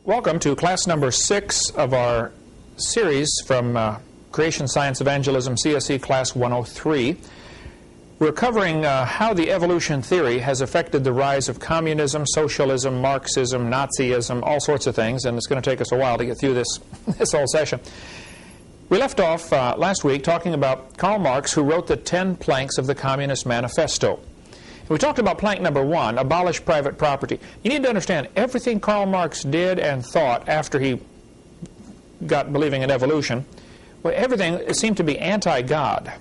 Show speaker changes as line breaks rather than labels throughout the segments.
Welcome to class number 6 of our series from Creation Science Evangelism CSE Class 103. We're covering how the evolution theory has affected the rise of communism, socialism, Marxism, Nazism, all sorts of things, and it's going to take us a while to get through this whole session. We left off last week talking about Karl Marx, who wrote the 10 planks of the Communist Manifesto. We talked about plank number 1, abolish private property. You need to understand, everything Karl Marx did and thought after he got believing in evolution, well, everything seemed to be anti-God.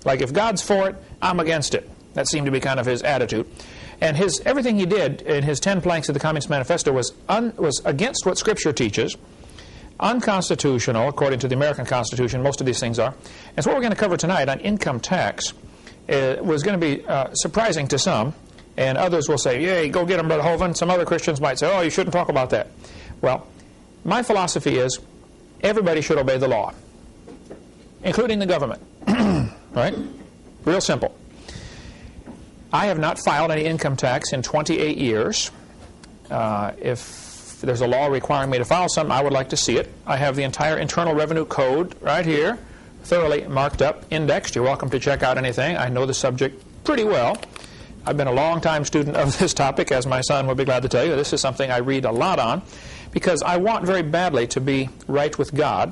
Like, if God's for it, I'm against it. That seemed to be kind of his attitude. And everything he did in his 10 planks of the Communist Manifesto was against what Scripture teaches, unconstitutional, according to the American Constitution. Most of these things are. And so what we're going to cover tonight on income tax was going to be surprising to some, and others will say, yay, go get them, Brother Hovind. Some other Christians might say, oh, you shouldn't talk about that. Well, my philosophy is everybody should obey the law, including the government. Right? Real simple. I have not filed any income tax in 28 years. If there's a law requiring me to file something, I would like to see it. I have the entire Internal Revenue Code right here, thoroughly marked up, indexed. You're welcome to check out anything. I know the subject pretty well. I've been a long-time student of this topic, as my son would be glad to tell you. This is something I read a lot on, because I want very badly to be right with God.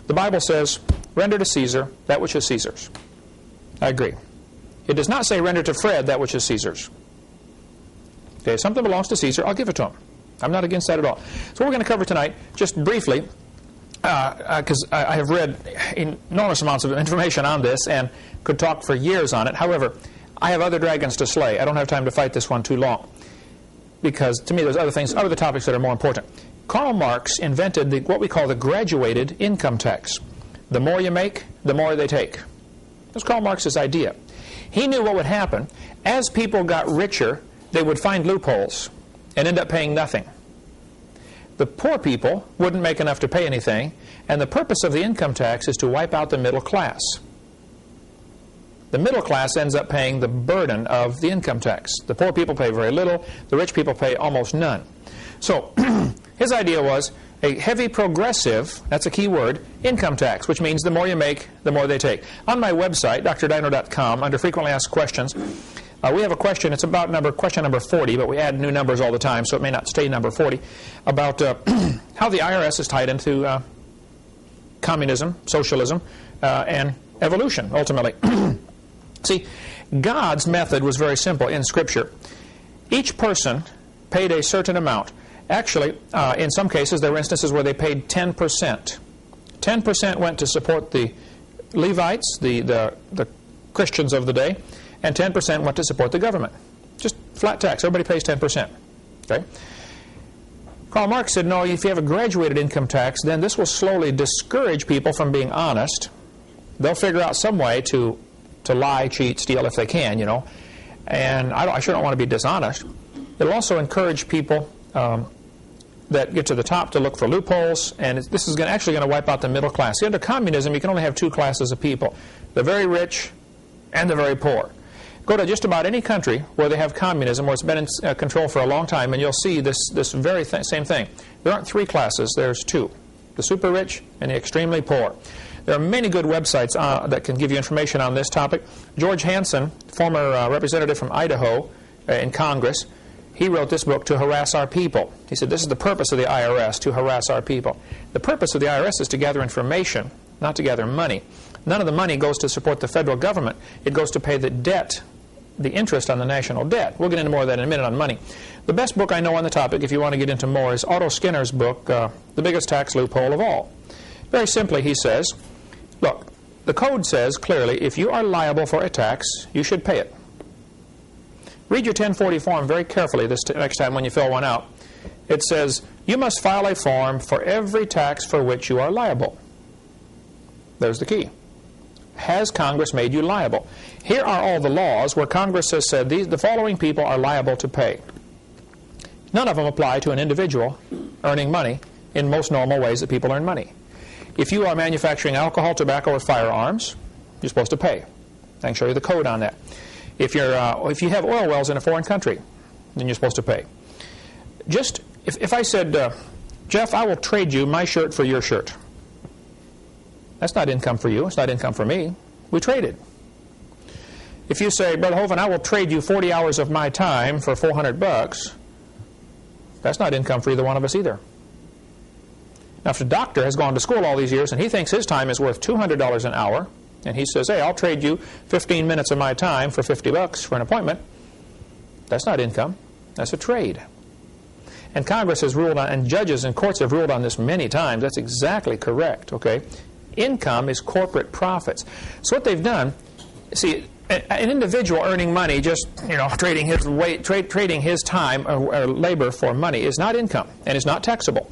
The Bible says, render to Caesar that which is Caesar's. I agree. It does not say render to Fred that which is Caesar's. Okay, if something belongs to Caesar, I'll give it to him. I'm not against that at all. So what we're going to cover tonight, just briefly, because I have read enormous amounts of information on this and could talk for years on it. However, I have other dragons to slay. I don't have time to fight this one too long, because to me there's other topics that are more important. Karl Marx invented what we call the graduated income tax. The more you make, the more they take. That's Karl Marx's idea. He knew what would happen. As people got richer, they would find loopholes and end up paying nothing. The poor people wouldn't make enough to pay anything, and the purpose of the income tax is to wipe out the middle class. The middle class ends up paying the burden of the income tax. The poor people pay very little, the rich people pay almost none. So his idea was a heavy progressive, that's a key word, income tax, which means the more you make, the more they take. On my website, drdino.com, under frequently asked questions, we have a question. It's about question number 40, but we add new numbers all the time, so it may not stay number 40, about how the IRS is tied into communism, socialism, and evolution, ultimately. See, God's method was very simple in Scripture. Each person paid a certain amount. Actually, in some cases, there were instances where they paid 10%. 10% went to support the Levites, the Christians of the day, and 10% went to support the government. Just flat tax. Everybody pays 10%. Okay? Karl Marx said, no, if you have a graduated income tax, then this will slowly discourage people from being honest. They'll figure out some way to lie, cheat, steal if they can, you know. And I sure don't want to be dishonest. It'll also encourage people that get to the top to look for loopholes, and this is actually going to wipe out the middle class. See, under communism, you can only have two classes of people, the very rich and the very poor. Go to just about any country where they have communism, where it's been in control for a long time, and you'll see this very same thing. There aren't three classes, there's two, the super rich and the extremely poor. There are many good websites that can give you information on this topic. George Hansen, former representative from Idaho in Congress, he wrote this book, To Harass Our People. He said, this is the purpose of the IRS, to harass our people. The purpose of the IRS is to gather information, not to gather money. None of the money goes to support the federal government. It goes to pay the debt, the interest on the national debt. We'll get into more of that in a minute on money. The best book I know on the topic, if you want to get into more, is Otto Skinner's book, The Biggest Tax Loophole of All. Very simply, he says, look, the code says clearly, if you are liable for a tax, you should pay it. Read your 1040 form very carefully next time when you fill one out. It says, you must file a form for every tax for which you are liable. There's the key. Has Congress made you liable? Here are all the laws where Congress has said the following people are liable to pay. None of them apply to an individual earning money in most normal ways that people earn money. If you are manufacturing alcohol, tobacco, or firearms, you're supposed to pay. I can show you the code on that. If you have oil wells in a foreign country, then you're supposed to pay. Just if I said, Jeff, I will trade you my shirt for your shirt. That's not income for you. It's not income for me. We traded. If you say, Brother Hovind, I will trade you 40 hours of my time for $400, that's not income for either one of us either. Now, if the doctor has gone to school all these years and he thinks his time is worth $200 an hour, and he says, hey, I'll trade you 15 minutes of my time for $50 for an appointment, that's not income. That's a trade. And Congress has ruled on, and judges and courts have ruled on this many times. That's exactly correct, okay? Income is corporate profits. So what they've done, see, an individual earning money, just trading his time or labor for money is not income and is not taxable.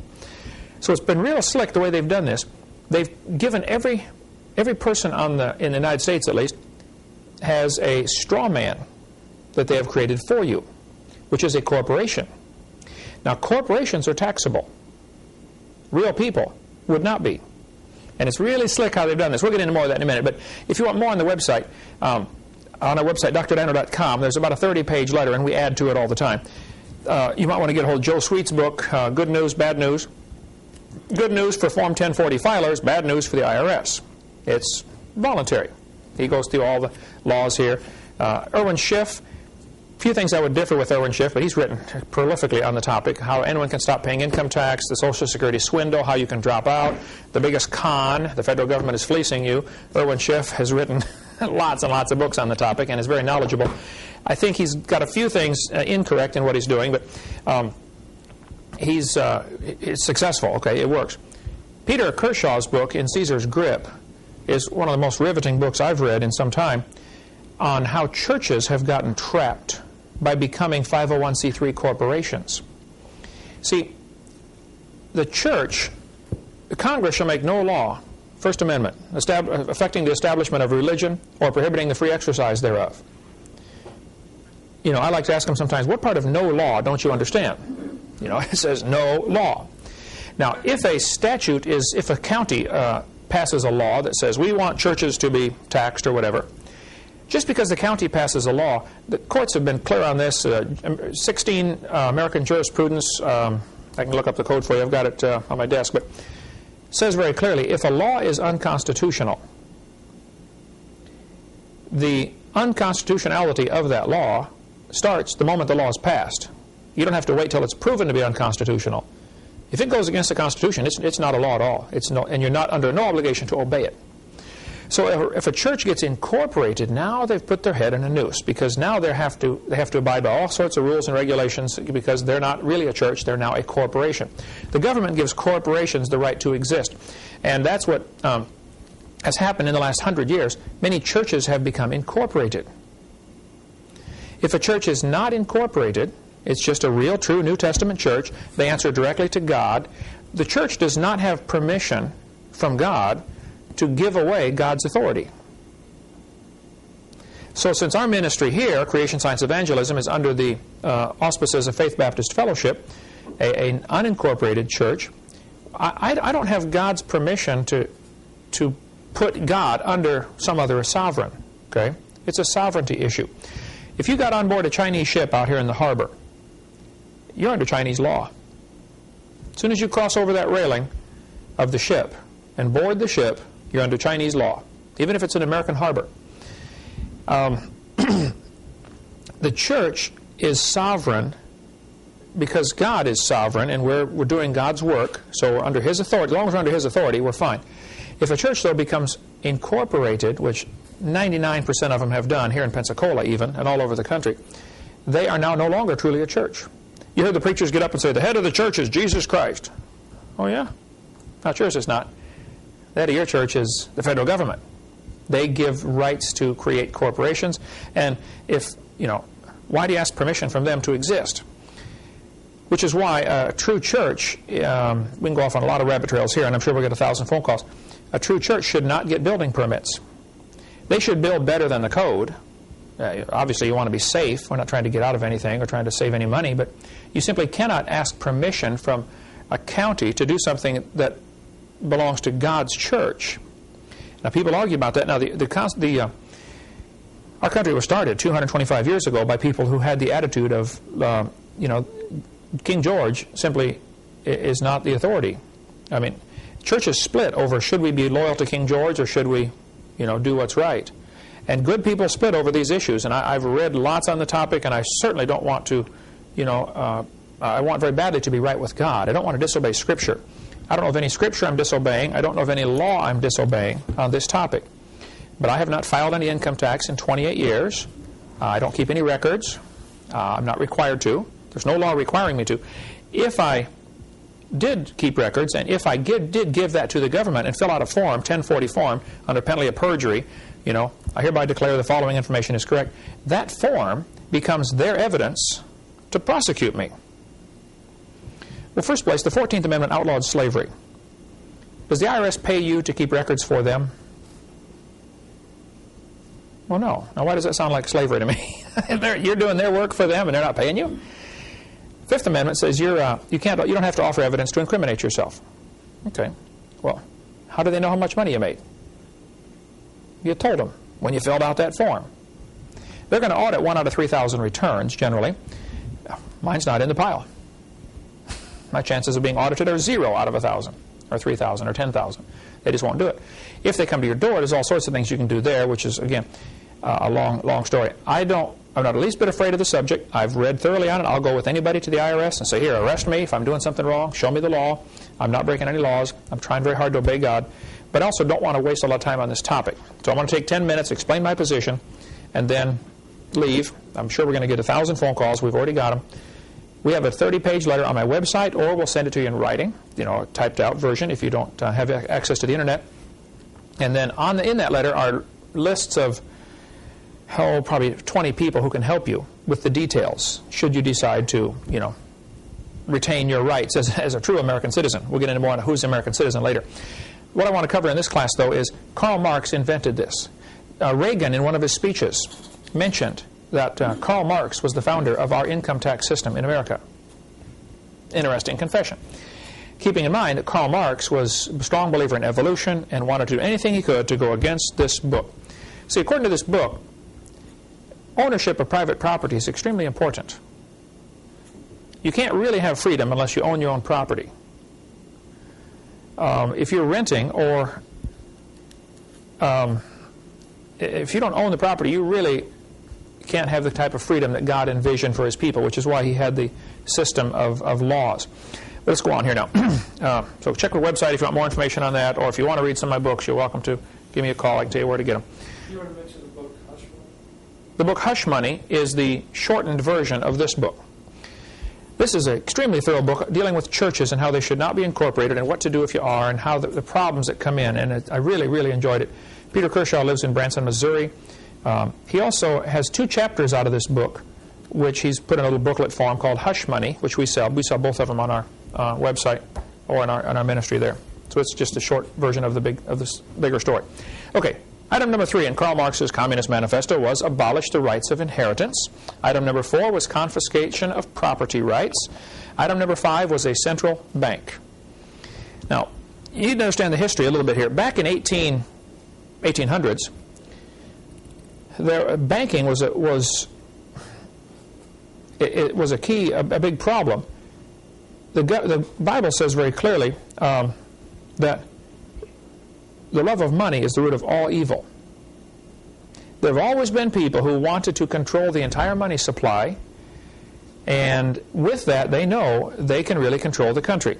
So it's been real slick the way they've done this. They've given every person in the United States, at least, has a straw man that they have created for you, which is a corporation. Now, corporations are taxable. Real people would not be. And it's really slick how they've done this. We'll get into more of that in a minute. But if you want more on the website, on our website, drdano.com, there's about a 30-page letter, and we add to it all the time. You might want to get a hold of Joe Sweet's book, Good News, Bad News. Good news for Form 1040 filers, bad news for the IRS. It's voluntary. He goes through all the laws here. Erwin Schiff, a few things I would differ with Erwin Schiff, but he's written prolifically on the topic, how anyone can stop paying income tax, the Social Security swindle, how you can drop out, the biggest con, the federal government is fleecing you. Erwin Schiff has written lots and lots of books on the topic and is very knowledgeable. I think he's got a few things incorrect in what he's doing, but he's successful. Okay, it works. Peter Kershaw's book, In Caesar's Grip, is one of the most riveting books I've read in some time on how churches have gotten trapped by becoming 501c3 corporations. See, the church, Congress shall make no law, First Amendment, affecting the establishment of religion or prohibiting the free exercise thereof. I like to ask them sometimes, what part of no law don't you understand? It says no law. Now, if a county passes a law that says we want churches to be taxed or whatever, just because the county passes a law, the courts have been clear on this. 16 American jurisprudence, I can look up the code for you, I've got it on my desk, but it says very clearly, if a law is unconstitutional, the unconstitutionality of that law starts the moment the law is passed. You don't have to wait till it's proven to be unconstitutional. If it goes against the Constitution, it's not a law at all. And you're not under no obligation to obey it. So if a church gets incorporated, now they've put their head in a noose, because now they have to abide by all sorts of rules and regulations, because they're not really a church, they're now a corporation. The government gives corporations the right to exist. And that's what has happened in the last 100 years. Many churches have become incorporated. If a church is not incorporated, it's just a real, true New Testament church. They answer directly to God. The church does not have permission from God to give away God's authority. So since our ministry here, Creation Science Evangelism, is under the auspices of Faith Baptist Fellowship, an unincorporated church, I don't have God's permission to put God under some other sovereign. Okay? It's a sovereignty issue. If you got on board a Chinese ship out here in the harbor, you're under Chinese law. As soon as you cross over that railing of the ship and board the ship, you're under Chinese law, even if it's an American harbor. The church is sovereign because God is sovereign, and we're doing God's work, so we're under His authority. As long as we're under His authority, we're fine. If a church, though, becomes incorporated, which 99% of them have done, here in Pensacola even, and all over the country, they are now no longer truly a church. You hear the preachers get up and say, the head of the church is Jesus Christ. Oh, yeah? Not yours, it's not. The head of your church is the federal government. They give rights to create corporations, and why do you ask permission from them to exist? Which is why a true church, we can go off on a lot of rabbit trails here, and I'm sure we'll get 1,000 phone calls. A true church should not get building permits. They should build better than the code. Obviously, you want to be safe. We're not trying to get out of anything or trying to save any money, but you simply cannot ask permission from a county to do something that belongs to God's church. Now, people argue about that. Now, our country was started 225 years ago by people who had the attitude of, King George simply is not the authority. I mean, churches split over should we be loyal to King George or should we, do what's right. And good people split over these issues. And I've read lots on the topic, and I certainly don't want to, I want very badly to be right with God. I don't want to disobey Scripture. I don't know of any Scripture I'm disobeying. I don't know of any law I'm disobeying on this topic. But I have not filed any income tax in 28 years. I don't keep any records. I'm not required to. There's no law requiring me to. If I did keep records, and if I did give that to the government and fill out a form, 1040 form, under penalty of perjury, I hereby declare the following information is correct, that form becomes their evidence to prosecute me. Well, first place, the 14th Amendment outlawed slavery. Does the IRS pay you to keep records for them? Well, no. Now, why does that sound like slavery to me? You're doing their work for them and they're not paying you? Fifth Amendment says you don't have to offer evidence to incriminate yourself. Okay. Well, how do they know how much money you made? You told them when you filled out that form. They're going to audit 1 out of 3,000 returns, generally. Mine's not in the pile. My chances of being audited are 0 out of 1,000, or 3,000, or 10,000. They just won't do it. If they come to your door, there's all sorts of things you can do there, which is, again, a long story. I'm not the least bit afraid of the subject. I've read thoroughly on it. I'll go with anybody to the IRS and say, here, arrest me if I'm doing something wrong. Show me the law. I'm not breaking any laws. I'm trying very hard to obey God. But I also don't want to waste a lot of time on this topic. So I'm going to take 10 minutes, explain my position, and then leave. I'm sure we're going to get 1,000 phone calls. We've already got them. We have a 30-page letter on my website, or we'll send it to you in writing, a typed-out version if you don't have access to the Internet. And then in that letter are lists of, probably 20 people who can help you with the details, should you decide to, retain your rights as a true American citizen. We'll get into more on who's an American citizen later. What I want to cover in this class, though, is Karl Marx invented this. Reagan, in one of his speeches, mentioned that Karl Marx was the founder of our income tax system in America. Interesting confession. Keeping in mind that Karl Marx was a strong believer in evolution and wanted to do anything he could to go against this book. See, according to this book, ownership of private property is extremely important. You can't really have freedom unless you own your own property. If you're renting or if you don't own the property, you really can't have the type of freedom that God envisioned for His people, which is why He had the system of laws. But let's go on here now. So check our website if you want more information on that, or if you want to read some of my books, you're welcome to give me a call. I can tell you where to get them.
You want to mention the book Hush Money?
The book Hush Money is the shortened version of this book. This is an extremely thorough book dealing with churches and how they should not be incorporated and what to do if you are and how the problems that come in. And I really, really enjoyed it. Peter Kershaw lives in Branson, Missouri. He also has 2 chapters out of this book, which he's put in a little booklet form called Hush Money, which we sell. We sell both of them on our website or in our ministry there. So it's just a short version of this bigger story. Okay. Item number 3 in Karl Marx's Communist Manifesto was abolish the rights of inheritance. Item number 4 was confiscation of property rights. Item number 5 was a central bank. Now, you need to understand the history a little bit here. Back in 1800s, banking was a big problem. The Bible says very clearly that the love of money is the root of all evil. There have always been people who wanted to control the entire money supply, and with that they know they can really control the country.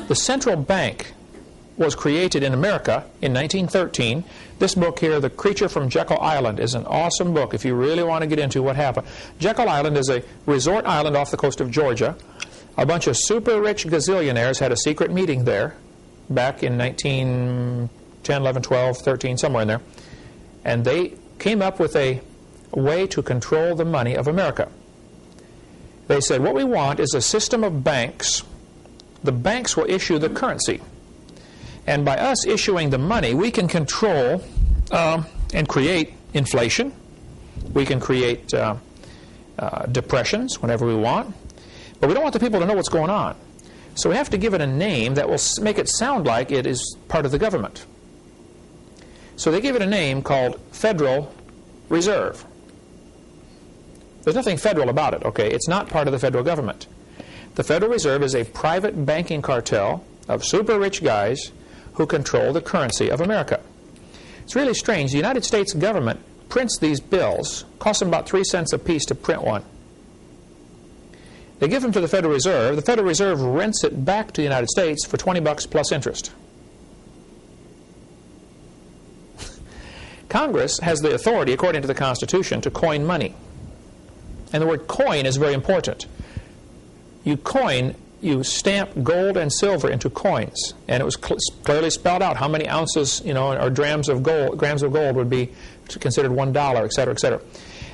The central bank was created in America in 1913. This book here, The Creature from Jekyll Island, is an awesome book if you really want to get into what happened. Jekyll Island is a resort island off the coast of Georgia. A bunch of super rich gazillionaires had a secret meeting there back in 1910, 11, 12, 13, somewhere in there. And they came up with a way to control the money of America. They said, what we want is a system of banks. The banks will issue the currency. And by us issuing the money, we can control and create inflation. We can create depressions whenever we want. But we don't want the people to know what's going on. So we have to give it a name that will make it sound like it is part of the government. So they give it a name called Federal Reserve. There's nothing federal about it, okay? It's not part of the federal government. The Federal Reserve is a private banking cartel of super rich guys who control the currency of America. It's really strange. The United States government prints these bills, costs them about 3 cents a piece to print one. They give them to the Federal Reserve. The Federal Reserve rents it back to the United States for $20 plus interest. Congress has the authority, according to the Constitution, to coin money. And the word coin is very important. You coin, you stamp gold and silver into coins. And it was clearly spelled out how many ounces, or grams of gold would be considered $1, et cetera, et cetera.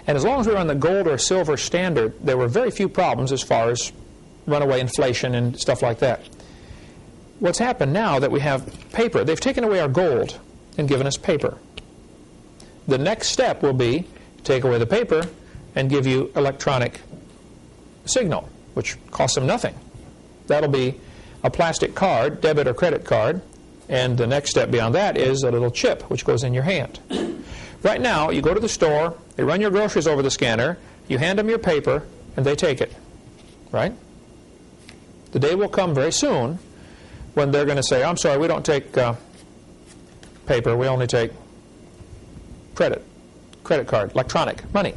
And as long as we were on the gold or silver standard, there were very few problems as far as runaway inflation and stuff like that. What's happened now that we have paper, they've taken away our gold and given us paper. The next step will be to take away the paper and give you electronic signal, which costs them nothing. That'll be a plastic card, debit or credit card, and the next step beyond that is a little chip which goes in your hand. Right now, you go to the store, they run your groceries over the scanner, you hand them your paper, and they take it. Right? The day will come very soon when they're going to say, I'm sorry, we don't take paper, we only take credit card, electronic money.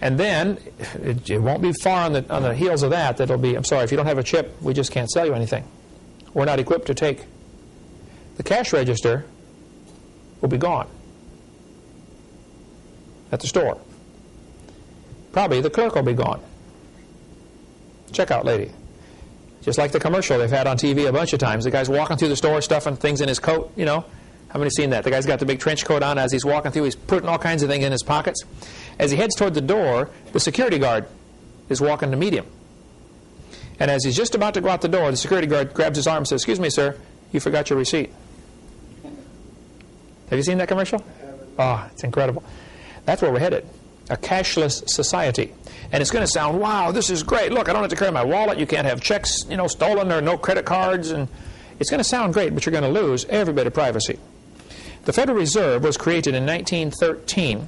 And then it won't be far on the heels of that it'll be, I'm sorry, if you don't have a chip, we just can't sell you anything. We're not equipped to take. The cash register will be gone at the store. Probably the clerk will be gone. Checkout lady. Just like the commercial they've had on TV a bunch of times. The guy's walking through the store stuffing things in his coat, How many seen that? The guy's got the big trench coat on. As he's walking through, he's putting all kinds of things in his pockets. As he heads toward the door, the security guard is walking to meet him. And as he's just about to go out the door, the security guard grabs his arm and says, excuse me, sir, you forgot your receipt. Have you seen that commercial? Oh, it's incredible. That's where we're headed. A cashless society. And it's going to sound, wow, this is great. Look, I don't have to carry my wallet. You can't have checks, stolen. There are no credit cards. And it's going to sound great, but you're going to lose every bit of privacy. The Federal Reserve was created in 1913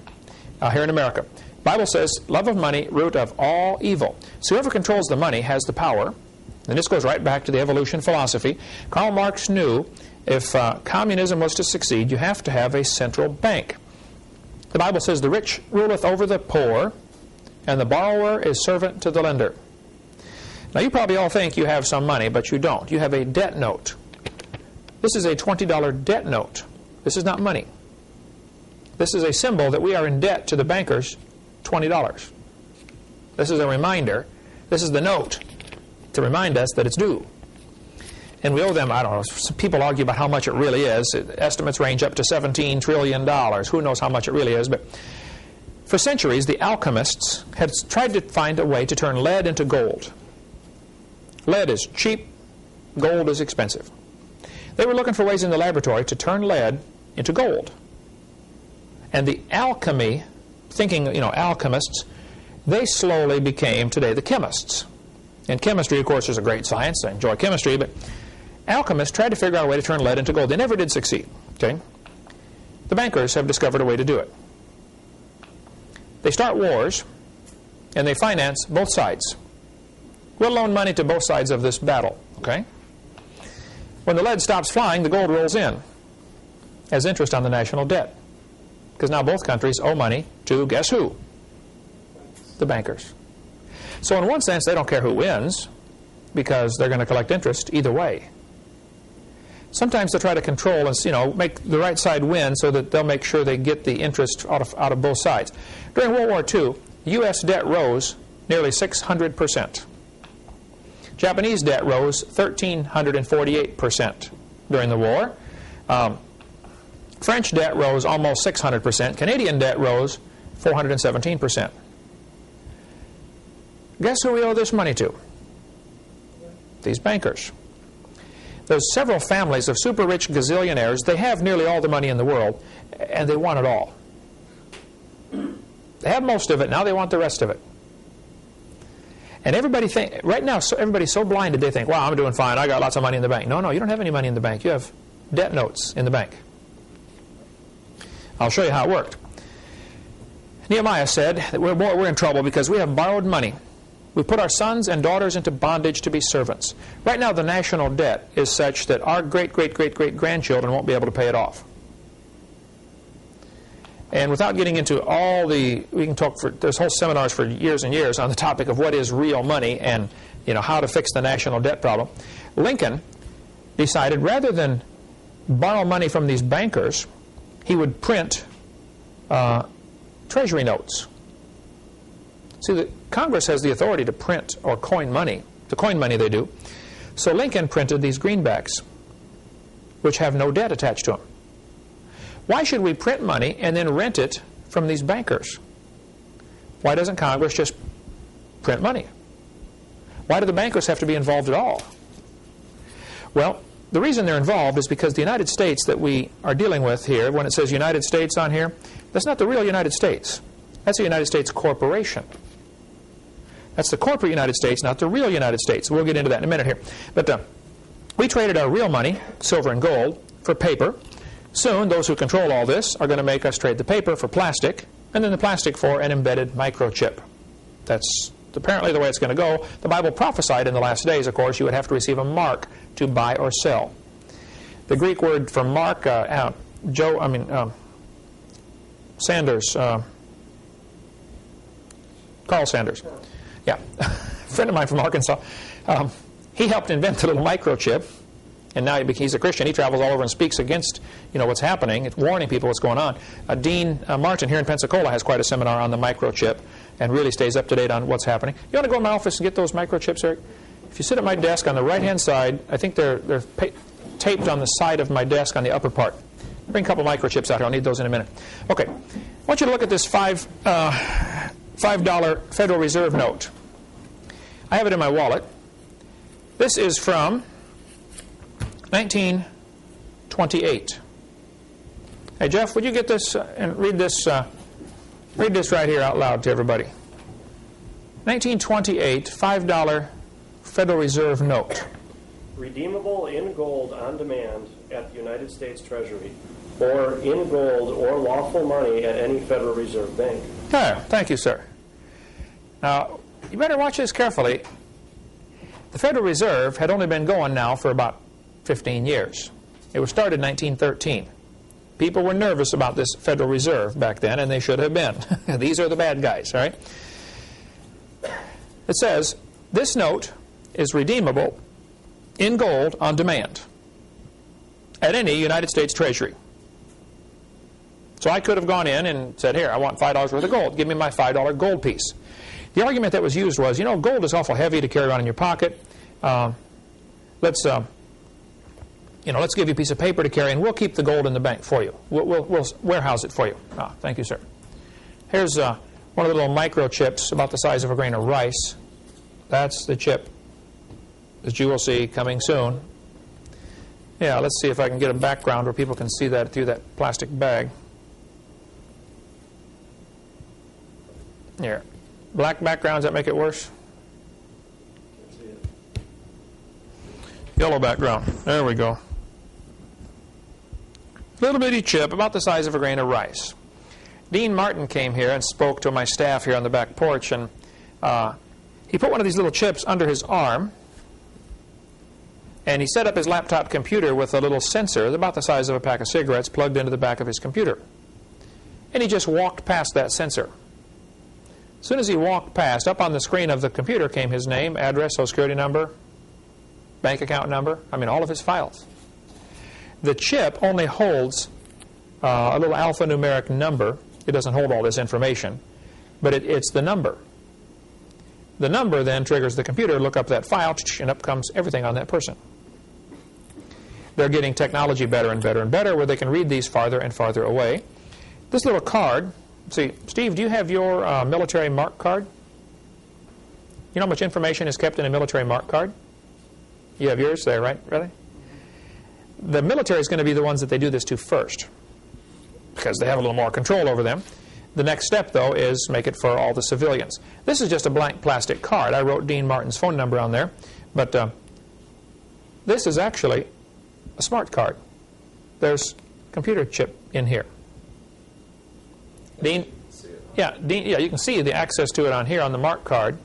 here in America. The Bible says, love of money, root of all evil. So whoever controls the money has the power. And this goes right back to the evolution philosophy. Karl Marx knew if communism was to succeed, you have to have a central bank. The Bible says, the rich ruleth over the poor, and the borrower is servant to the lender. Now, you probably all think you have some money, but you don't. You have a debt note. This is a $20 debt note. This is not money. This is a symbol that we are in debt to the bankers, $20. This is a reminder. This is the note to remind us that it's due. And we owe them, I don't know, some people argue about how much it really is. Estimates range up to $17 trillion. Who knows how much it really is? But for centuries, the alchemists had tried to find a way to turn lead into gold. Lead is cheap, gold is expensive. They were looking for ways in the laboratory to turn lead into gold. And the alchemy, thinking, alchemists, they slowly became, today, the chemists. And chemistry, of course, is a great science. I enjoy chemistry, but alchemists tried to figure out a way to turn lead into gold. They never did succeed. Okay? The bankers have discovered a way to do it. They start wars, and they finance both sides. We'll loan money to both sides of this battle. Okay? When the lead stops flying, the gold rolls in as interest on the national debt. Because now both countries owe money to, guess who? The bankers. So in one sense, they don't care who wins, because they're going to collect interest either way. Sometimes they'll try to control and make the right side win so that they'll make sure they get the interest out of both sides. During World War II, U.S. debt rose nearly 600%. Japanese debt rose 1,348% during the war. French debt rose almost 600%. Canadian debt rose 417%. Guess who we owe this money to? These bankers. There's several families of super rich gazillionaires. They have nearly all the money in the world, and they want it all. They have most of it, now they want the rest of it. And everybody right now, everybody's so blinded, they think, wow, I'm doing fine, I got lots of money in the bank. No, you don't have any money in the bank. You have debt notes in the bank. I'll show you how it worked. Nehemiah said that we're in trouble because we have borrowed money. We put our sons and daughters into bondage to be servants. Right now, the national debt is such that our great-great-great-great-grandchildren won't be able to pay it off. And without getting into all the, we can talk for, there's whole seminars for years and years on the topic of what is real money and, how to fix the national debt problem. Lincoln decided rather than borrow money from these bankers, he would print treasury notes. See, the Congress has the authority to print or coin money. To coin money they do. So Lincoln printed these greenbacks, which have no debt attached to them. Why should we print money and then rent it from these bankers? Why doesn't Congress just print money? Why do the bankers have to be involved at all? Well, the reason they're involved is because the United States that we are dealing with here, when it says United States on here, that's not the real United States. That's the United States corporation. That's the corporate United States, not the real United States. We'll get into that in a minute here. But we traded our real money, silver and gold, for paper. Soon, those who control all this are going to make us trade the paper for plastic, and then the plastic for an embedded microchip. That's apparently the way it's going to go. The Bible prophesied in the last days, of course, you would have to receive a mark to buy or sell. The Greek word for mark, Sanders, Carl Sanders. Yeah, a friend of mine from Arkansas. He helped invent the little microchip, and now he's a Christian. He travels all over and speaks against, what's happening. It's warning people what's going on. Dean Martin here in Pensacola has quite a seminar on the microchip and really stays up to date on what's happening. You want to go in my office and get those microchips, Eric? If you sit at my desk on the right-hand side, I think they're taped on the side of my desk on the upper part. Bring a couple microchips out here. I'll need those in a minute. Okay. I want you to look at this $5 Federal Reserve note. I have it in my wallet. This is from 1928. Hey, Jeff, would you get this and read this right here out loud to everybody. 1928 $5 Federal Reserve note.
Redeemable in gold on demand at the United States Treasury, or in gold or lawful money at any Federal Reserve bank.
Oh, thank you, sir. Now, you better watch this carefully. The Federal Reserve had only been going now for about 15 years. It was started in 1913. People were nervous about this Federal Reserve back then, and they should have been. These are the bad guys, all right? It says, this note is redeemable in gold on demand at any United States Treasury. So I could have gone in and said, here, I want $5 worth of gold. Give me my $5 gold piece. The argument that was used was, gold is awful heavy to carry around in your pocket. Let's give you a piece of paper to carry, and we'll keep the gold in the bank for you. We'll warehouse it for you. Thank you, sir. Here's one of the little microchips about the size of a grain of rice. That's the chip, as you will see, coming soon. Yeah, let's see if I can get a background where people can see that through that plastic bag. Here. Black backgrounds, that make it worse? Yellow background. There we go. Little bitty chip, about the size of a grain of rice. Dean Martin came here and spoke to my staff here on the back porch, and he put one of these little chips under his arm, and he set up his laptop computer with a little sensor about the size of a pack of cigarettes plugged into the back of his computer. And he just walked past that sensor. As soon as he walked past, up on the screen of the computer came his name, address, social security number, bank account number, all of his files. The chip only holds a little alphanumeric number. It doesn't hold all this information, but it's the number. The number then triggers the computer to look up that file, and up comes everything on that person. They're getting technology better and better and better, where they can read these farther and farther away. This little card, see, Steve, do you have your military mark card? You know how much information is kept in a military mark card? You have yours there, right? Really? The military is going to be the ones that they do this to first, because they have a little more control over them. The next step, though, is make it for all the civilians. This is just a blank plastic card. I wrote Dean Martin's phone number on there, but this is actually a smart card. There's a computer chip in here. Dean, yeah, you can see the access to it on here on the mark card.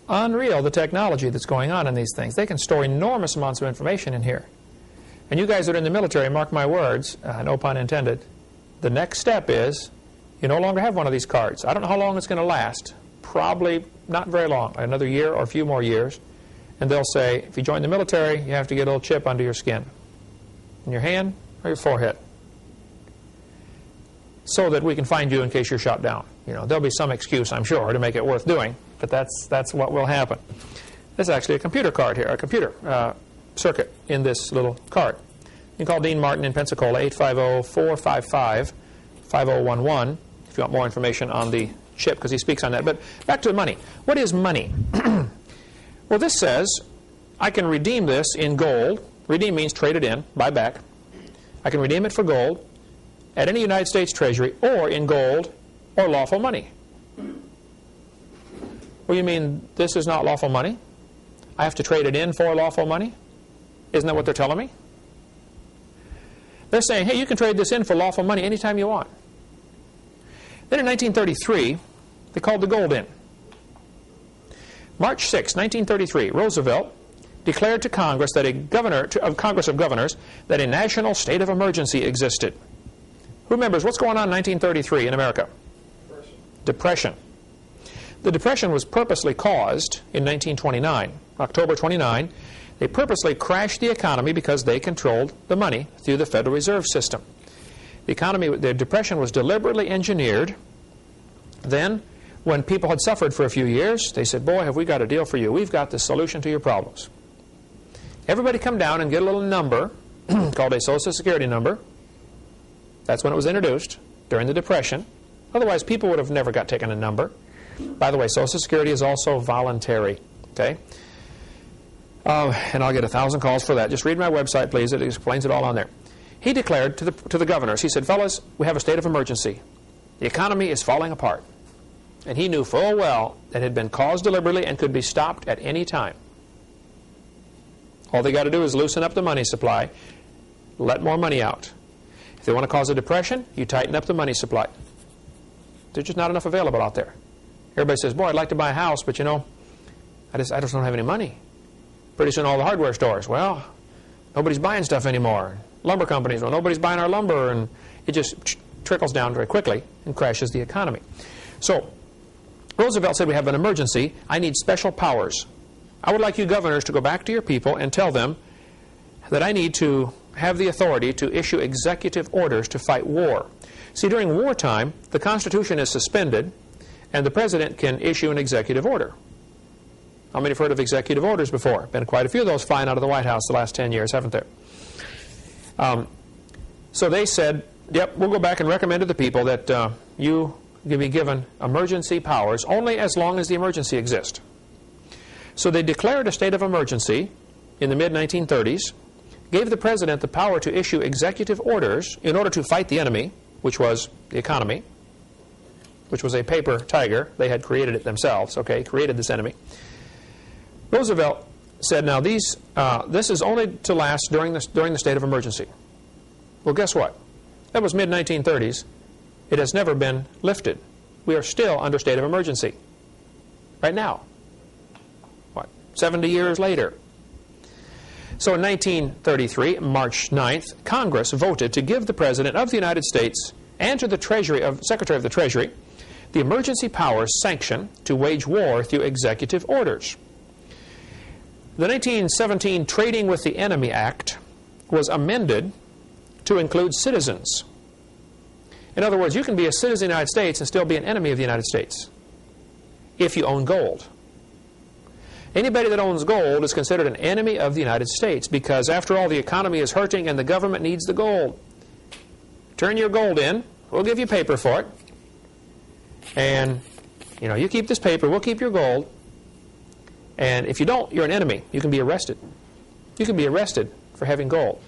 unreal, the technology that's going on in these things. They can store enormous amounts of information in here. And you guys that are in the military, mark my words, no pun intended, the next step is you no longer have one of these cards. I don't know how long it's going to last. Probably not very long, another year or a few more years. And they'll say, if you join the military, you have to get a little chip under your skin, in your hand or your forehead, so that we can find you in case you're shot down. You know, there'll be some excuse, I'm sure, to make it worth doing, but that's what will happen. There's actually a computer card here, a computer circuit in this little card. You can call Dean Martin in Pensacola, 850-455-5011, if you want more information on the chip, because he speaks on that. But back to money. What is money? Well, this says I can redeem this in gold. Redeem means trade it in, buy back. I can redeem it for gold at any United States Treasury or in gold or lawful money. Well, you mean this is not lawful money? I have to trade it in for lawful money? Isn't that what they're telling me? They're saying, hey, you can trade this in for lawful money anytime you want. Then in 1933, they called the gold in. March 6, 1933, Roosevelt declared to Congress that Congress of Governors that a national state of emergency existed. Who remembers what's going on in 1933 in America? Depression. The Depression was purposely caused in 1929, October 29. They purposely crashed the economy because they controlled the money through the Federal Reserve System. The Depression was deliberately engineered. Then, when people had suffered for a few years, they said, boy, have we got a deal for you. We've got the solution to your problems. Everybody come down and get a little number called a Social Security number. That's when it was introduced, during the Depression. Otherwise, people would have never got taken a number. By the way, Social Security is also voluntary. Okay? And I'll get 1,000 calls for that. Just read my website, please. It explains it all on there. He declared to the governors, he said, fellas, we have a state of emergency. The economy is falling apart. And he knew full well that it had been caused deliberately and could be stopped at any time. All they got to do is loosen up the money supply, let more money out. If they want to cause a depression, you tighten up the money supply. There's just not enough available out there. Everybody says, boy, I'd like to buy a house, but you know, I just don't have any money. Pretty soon all the hardware stores, well, nobody's buying stuff anymore. Lumber companies, well, nobody's buying our lumber, and it just trickles down very quickly and crashes the economy. So Roosevelt said, we have an emergency. I need special powers. I would like you governors to go back to your people and tell them that I need to have the authority to issue executive orders to fight war. See, during wartime, the Constitution is suspended, and the President can issue an executive order. How many have heard of executive orders before? Been quite a few of those flying out of the White House the last 10 years, haven't there? So they said, yep, we'll go back and recommend to the people that you be given emergency powers only as long as the emergency exists. So they declared a state of emergency in the mid-1930s, gave the President the power to issue executive orders in order to fight the enemy, which was the economy, which was a paper tiger. They had created it themselves, okay, created this enemy. Roosevelt said, now this is only to last during the state of emergency. Well, guess what? That was mid-1930s. It has never been lifted. We are still under state of emergency right now. What, 70 years later? So in 1933, March 9th, Congress voted to give the President of the United States and to the Secretary of the Treasury the emergency powers sanction to wage war through executive orders. The 1917 Trading with the Enemy Act was amended to include citizens. In other words, you can be a citizen of the United States and still be an enemy of the United States if you own gold. Anybody that owns gold is considered an enemy of the United States because, after all, the economy is hurting and the government needs the gold. Turn your gold in. We'll give you paper for it. And, you know, you keep this paper, we'll keep your gold. And if you don't, you're an enemy. You can be arrested. You can be arrested for having gold.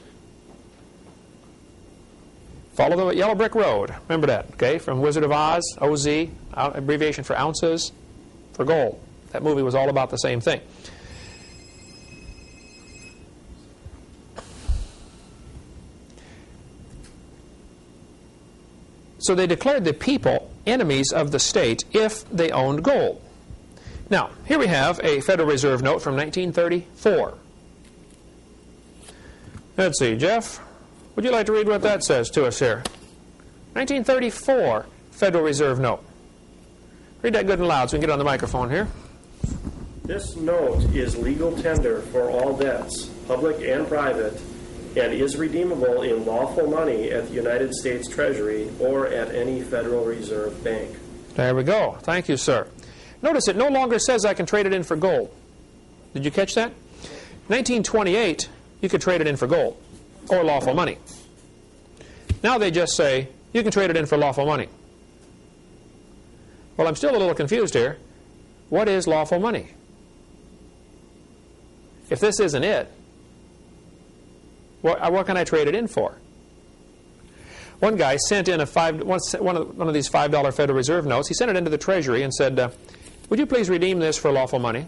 Follow the yellow brick road. Remember that, okay? From Wizard of Oz, OZ, abbreviation for ounces, for gold. That movie was all about the same thing. So they declared the people enemies of the state if they owned gold. Now, here we have a Federal Reserve note from 1934. Let's see, Jeff, would you like to read what that says to us here? 1934 Federal Reserve note. Read that good and loud so we can get on the microphone here.
This note is legal tender for all debts, public and private, and is redeemable in lawful money at the United States Treasury or at any Federal Reserve Bank.
There we go. Thank you, sir. Notice it no longer says I can trade it in for gold. Did you catch that? 1928, you could trade it in for gold or lawful money. Now they just say you can trade it in for lawful money. Well, I'm still a little confused here. What is lawful money? If this isn't it, what can I trade it in for? One guy sent in one of these $5 Federal Reserve notes. He sent it into the Treasury and said, would you please redeem this for lawful money?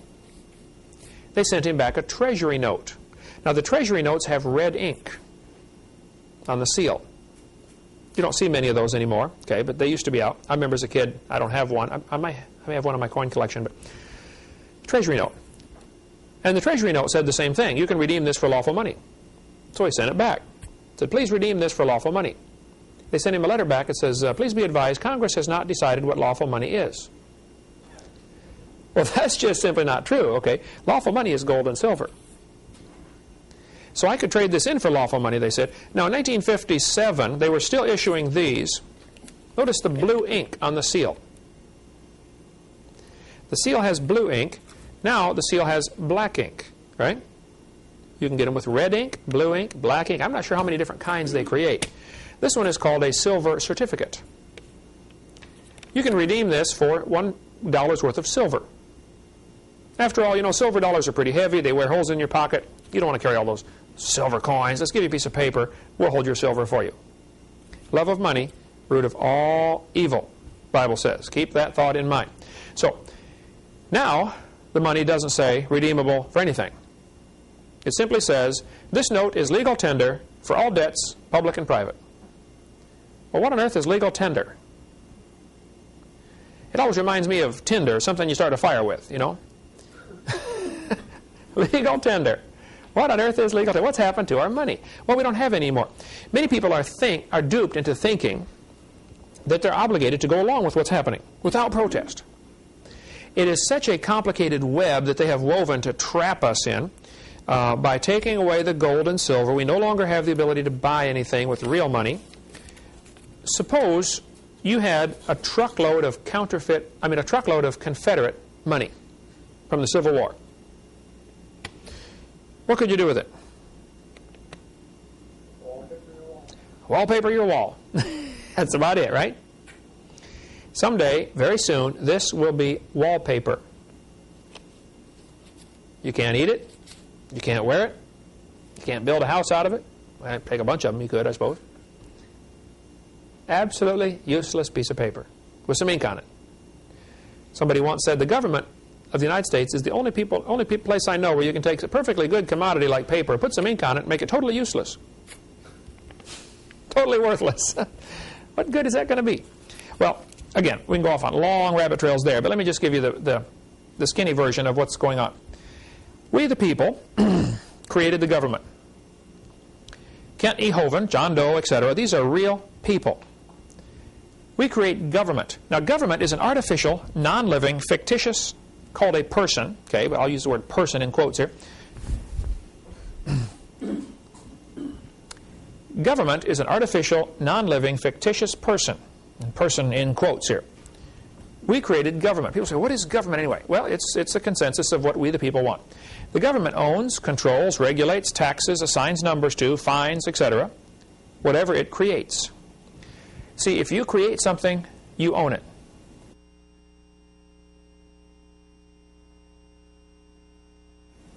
They sent him back a Treasury note. Now, the Treasury notes have red ink on the seal. You don't see many of those anymore, okay, but they used to be out. I remember as a kid, I don't have one. I may have one in my coin collection, but Treasury note. And the Treasury note said the same thing. You can redeem this for lawful money. So he sent it back. Said, please redeem this for lawful money. They sent him a letter back that says, please be advised, Congress has not decided what lawful money is. Well, that's just simply not true, okay? Lawful money is gold and silver. So I could trade this in for lawful money, they said. Now, in 1957, they were still issuing these. Notice the blue ink on the seal. The seal has blue ink. Now, the seal has black ink, right? You can get them with red ink, blue ink, black ink. I'm not sure how many different kinds they create. This one is called a silver certificate. You can redeem this for $1 worth of silver. After all, you know, silver dollars are pretty heavy. They wear holes in your pocket. You don't want to carry all those silver coins. Let's give you a piece of paper. We'll hold your silver for you. Love of money, root of all evil, Bible says. Keep that thought in mind. So, now, the money doesn't say redeemable for anything. It simply says, this note is legal tender for all debts, public and private. Well, what on earth is legal tender? It always reminds me of tinder, something you start a fire with, you know. Legal tender. What on earth is legal tender? What's happened to our money? Well, we don't have any more. Many people are duped into thinking that they're obligated to go along with what's happening without protest. It is such a complicated web that they have woven to trap us in. By taking away the gold and silver, we no longer have the ability to buy anything with real money. Suppose you had a truckload of Confederate money from the Civil War. What could you do with it? Wallpaper your wall. That's about it, right? Someday, very soon, this will be wallpaper. You can't eat it. You can't wear it. You can't build a house out of it. Well, take a bunch of them, you could, I suppose. Absolutely useless piece of paper with some ink on it. Somebody once said the government of the United States is the only place I know where you can take a perfectly good commodity like paper, put some ink on it, and make it totally useless. Totally worthless. What good is that going to be? Well, again, we can go off on long rabbit trails there, but let me just give you the skinny version of what's going on. We, the people, created the government. Kent E. Hovind, John Doe, etc., these are real people. We create government. Now, government is an artificial, non-living, fictitious, called a person. Okay, but I'll use the word person in quotes here. Government is an artificial, non-living, fictitious person. Person in quotes here. We created government. People say, what is government anyway? Well, it's a consensus of what we the people want. The government owns, controls, regulates, taxes, assigns numbers to, fines, etc. Whatever it creates. See, if you create something, you own it.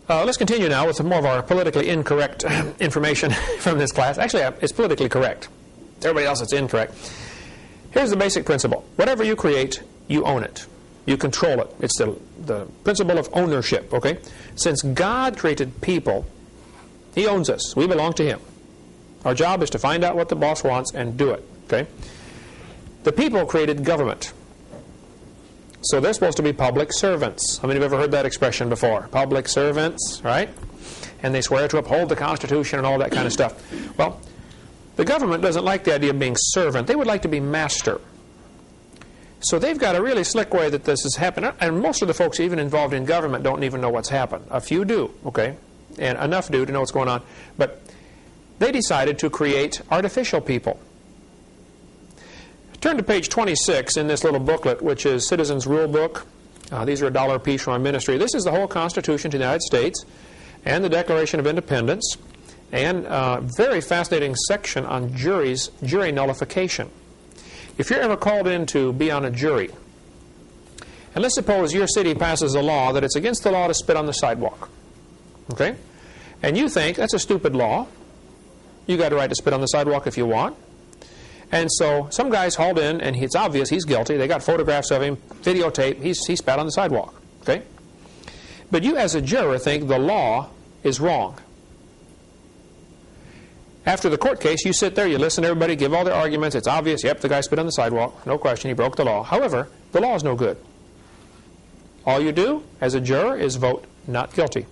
Let's continue now with more of our politically incorrect information from this class. Actually, it's politically correct. Everybody else, it's incorrect. Here's the basic principle. Whatever you create, you own it. You control it. It's the principle of ownership, okay? Since God created people, He owns us. We belong to Him. Our job is to find out what the boss wants and do it, okay? The people created government. So they're supposed to be public servants. How many have ever heard that expression before? Public servants, right? And they swear to uphold the Constitution and all that kind of stuff. Well, the government doesn't like the idea of being servant. They would like to be master. So they've got a really slick way that this has happened. And most of the folks even involved in government don't even know what's happened. A few do, okay? And enough do to know what's going on. But they decided to create artificial people. Turn to page 26 in this little booklet, which is Citizens Rule Book. These are $1 a piece from our ministry. This is the whole Constitution to the United States and the Declaration of Independence, and a very fascinating section on jury nullification. If you're ever called in to be on a jury, and let's suppose your city passes a law that it's against the law to spit on the sidewalk, okay? And you think that's a stupid law. You got a right to spit on the sidewalk if you want. And so some guy's hauled in, and it's obvious he's guilty. They got photographs of him, videotape. He spat on the sidewalk. Okay? But you as a juror think the law is wrong. After the court case, you sit there, you listen to everybody, give all their arguments. It's obvious, yep, the guy spit on the sidewalk. No question, he broke the law. However, the law is no good. All you do as a juror is vote not guilty.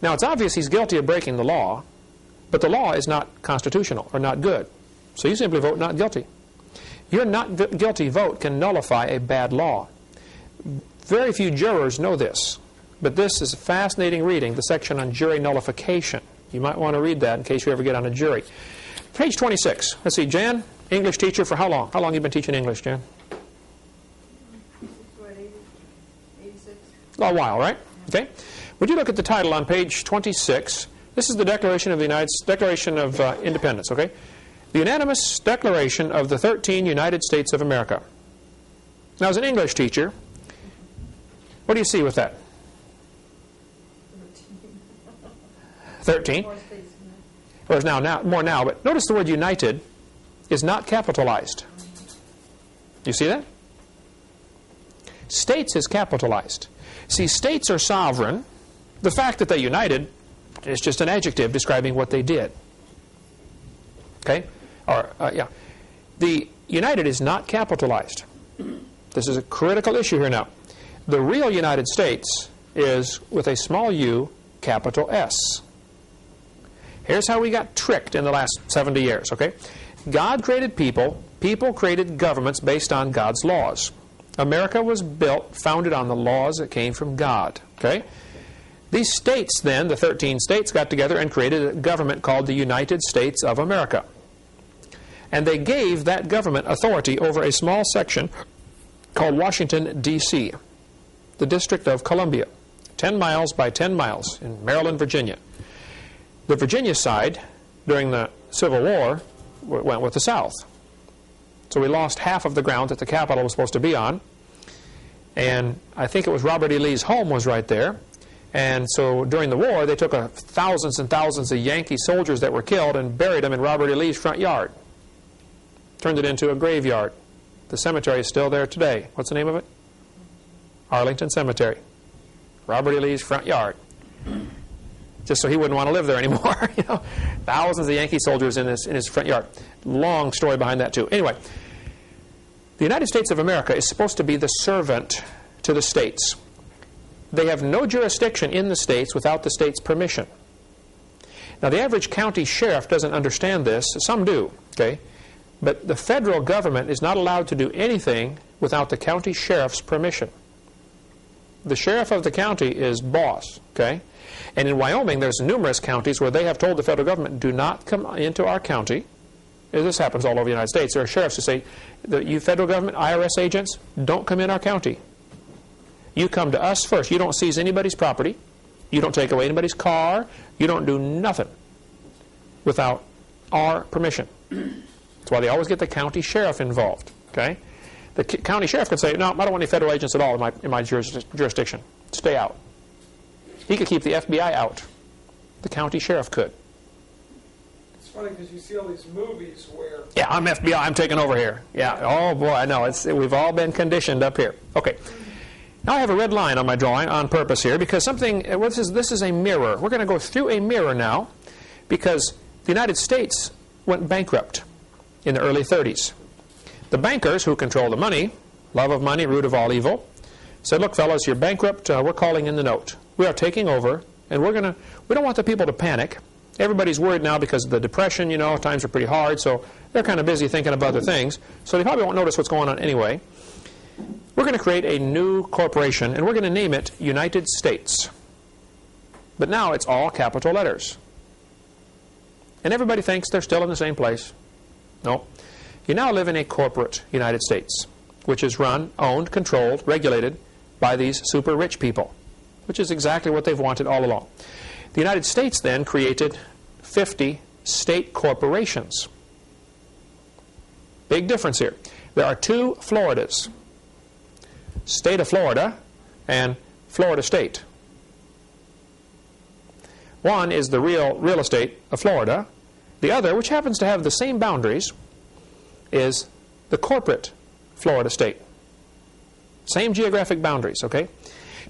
Now, it's obvious he's guilty of breaking the law, but the law is not constitutional or not good. So you simply vote not guilty. Your not guilty vote can nullify a bad law. Very few jurors know this, but this is fascinating reading, the section on jury nullification. You might want to read that in case you ever get on a jury. Page 26. Let's see, Jan, English teacher for how long? How long have you been teaching English, Jan?
86.
A while, right? Okay. Would you look at the title on page 26? This is the Declaration of Independence, okay? The unanimous declaration of the 13 United States of America. Now, as an English teacher, what do you see with that? 13. Or is now more now, but notice the word united is not capitalized. You see that? States is capitalized. See, states are sovereign. The fact that they united is just an adjective describing what they did. Okay? Yeah. The united is not capitalized. This is a critical issue here now. The real United States is with a small u, capital S. Here's how we got tricked in the last 70 years, okay? God created people. People created governments based on God's laws. America was founded on the laws that came from God, okay? These states then, the 13 states, got together and created a government called the United States of America. And they gave that government authority over a small section called Washington, D.C., the District of Columbia, 10 miles by 10 miles in Maryland, Virginia. The Virginia side, during the Civil War, went with the South. So we lost half of the ground that the capital was supposed to be on. And I think it was Robert E. Lee's home was right there. And so during the war, they took thousands and thousands of Yankee soldiers that were killed and buried them in Robert E. Lee's front yard. Turned it into a graveyard. The cemetery is still there today. What's the name of it? Arlington Cemetery. Robert E. Lee's front yard. Just so he wouldn't want to live there anymore. You know, thousands of Yankee soldiers in his front yard. Long story behind that too. Anyway, the United States of America is supposed to be the servant to the states. They have no jurisdiction in the states without the state's permission. Now, the average county sheriff doesn't understand this. Some do, okay? But the federal government is not allowed to do anything without the county sheriff's permission. The sheriff of the county is boss, okay? And in Wyoming, there's numerous counties where they have told the federal government, do not come into our county. This happens all over the United States. There are sheriffs who say, you federal government, IRS agents, don't come in our county. You come to us first. You don't seize anybody's property. You don't take away anybody's car. You don't do nothing without our permission. That's why they always get the county sheriff involved. Okay? The county sheriff could say, no, I don't want any federal agents at all in my jurisdiction. Stay out. He could keep the FBI out. The county sheriff could.
It's funny because you see all these movies where...
Yeah, I'm FBI. I'm taking over here. Yeah. Oh, boy, I know. We've all been conditioned up here. Okay. Now I have a red line on my drawing on purpose here because this is a mirror. We're going to go through a mirror now because the United States went bankrupt in the early 30s. The bankers who control the money Love of money, root of all evil. Said, look, fellas, you're bankrupt. We're calling in the note. We are taking over, and we don't want the people to panic. Everybody's worried now because of the Depression, you know, times are pretty hard, so they're kind of busy thinking of other things. So they probably won't notice what's going on anyway. We're going to create a new corporation, and we're going to name it United States. But now it's all capital letters. And everybody thinks they're still in the same place. No. You now live in a corporate United States, which is run, owned, controlled, regulated by these super rich people, which is exactly what they've wanted all along. The United States then created 50 state corporations. Big difference here. There are two Floridas, State of Florida and Florida State. One is the real estate of Florida. The other, which happens to have the same boundaries, is the corporate Florida State. Same geographic boundaries, okay?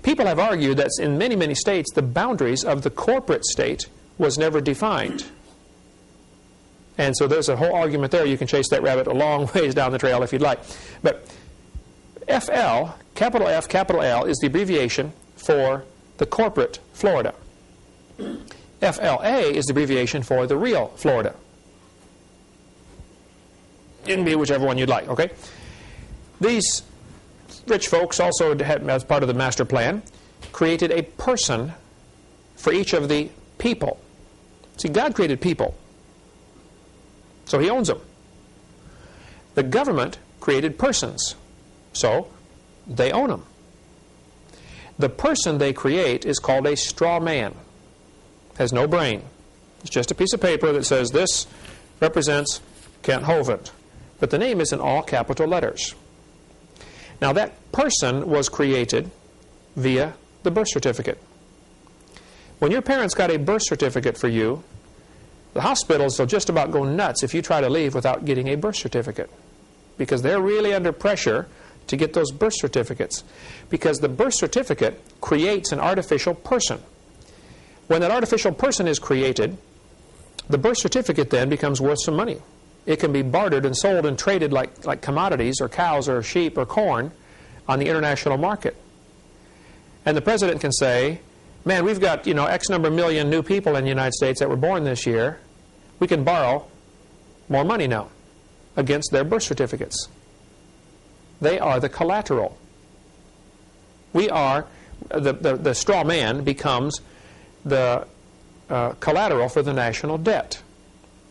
People have argued that in many, many states, the boundaries of the corporate state was never defined. And so there's a whole argument there. You can chase that rabbit a long ways down the trail if you'd like. But FL, capital F, capital L, is the abbreviation for the corporate Florida. FLA is the abbreviation for the real Florida. It can be whichever one you'd like, okay? These rich folks also, as part of the master plan, created a person for each of the people. See, God created people, so He owns them. The government created persons, so they own them. The person they create is called a straw man. Has no brain. It's just a piece of paper that says this represents Kent Hovind. But the name is in all capital letters. Now that person was created via the birth certificate. When your parents got a birth certificate for you, the hospitals will just about go nuts if you try to leave without getting a birth certificate, because they're really under pressure to get those birth certificates, because the birth certificate creates an artificial person. When that artificial person is created, the birth certificate then becomes worth some money. It can be bartered and sold and traded like commodities or cows or sheep or corn on the international market. And the president can say, man, we've got, you know, X number million new people in the United States that were born this year. We can borrow more money now against their birth certificates. They are the collateral. We are, the straw man becomes the collateral for the national debt.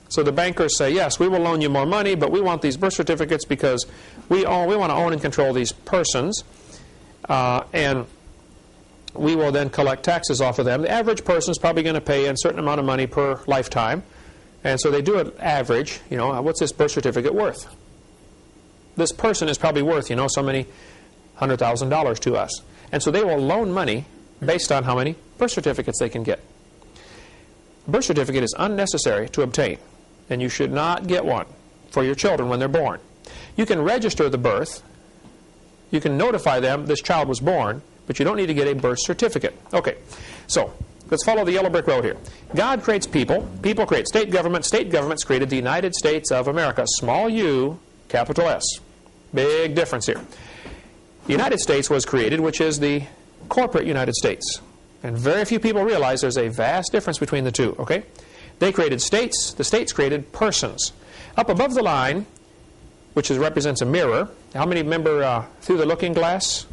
So the bankers say, yes, we will loan you more money, but we want these birth certificates because we want to own and control these persons, and we will then collect taxes off of them. The average person is probably going to pay a certain amount of money per lifetime, and so they do an average. You know, what's this birth certificate worth? This person is probably worth, you know, so many $100,000 to us. And so they will loan money based on how many birth certificates they can get. A birth certificate is unnecessary to obtain, and you should not get one for your children when they're born. You can register the birth. You can notify them this child was born, but you don't need to get a birth certificate. Okay, so let's follow the yellow brick road here. God creates people. People create state government. State governments created the United States of America. Small u, capital S. Big difference here. The United States was created, which is the corporate United States. And very few people realize there's a vast difference between the two, okay? They created states. The states created persons. Up above the line, which represents a mirror. How many remember Through the Looking Glass?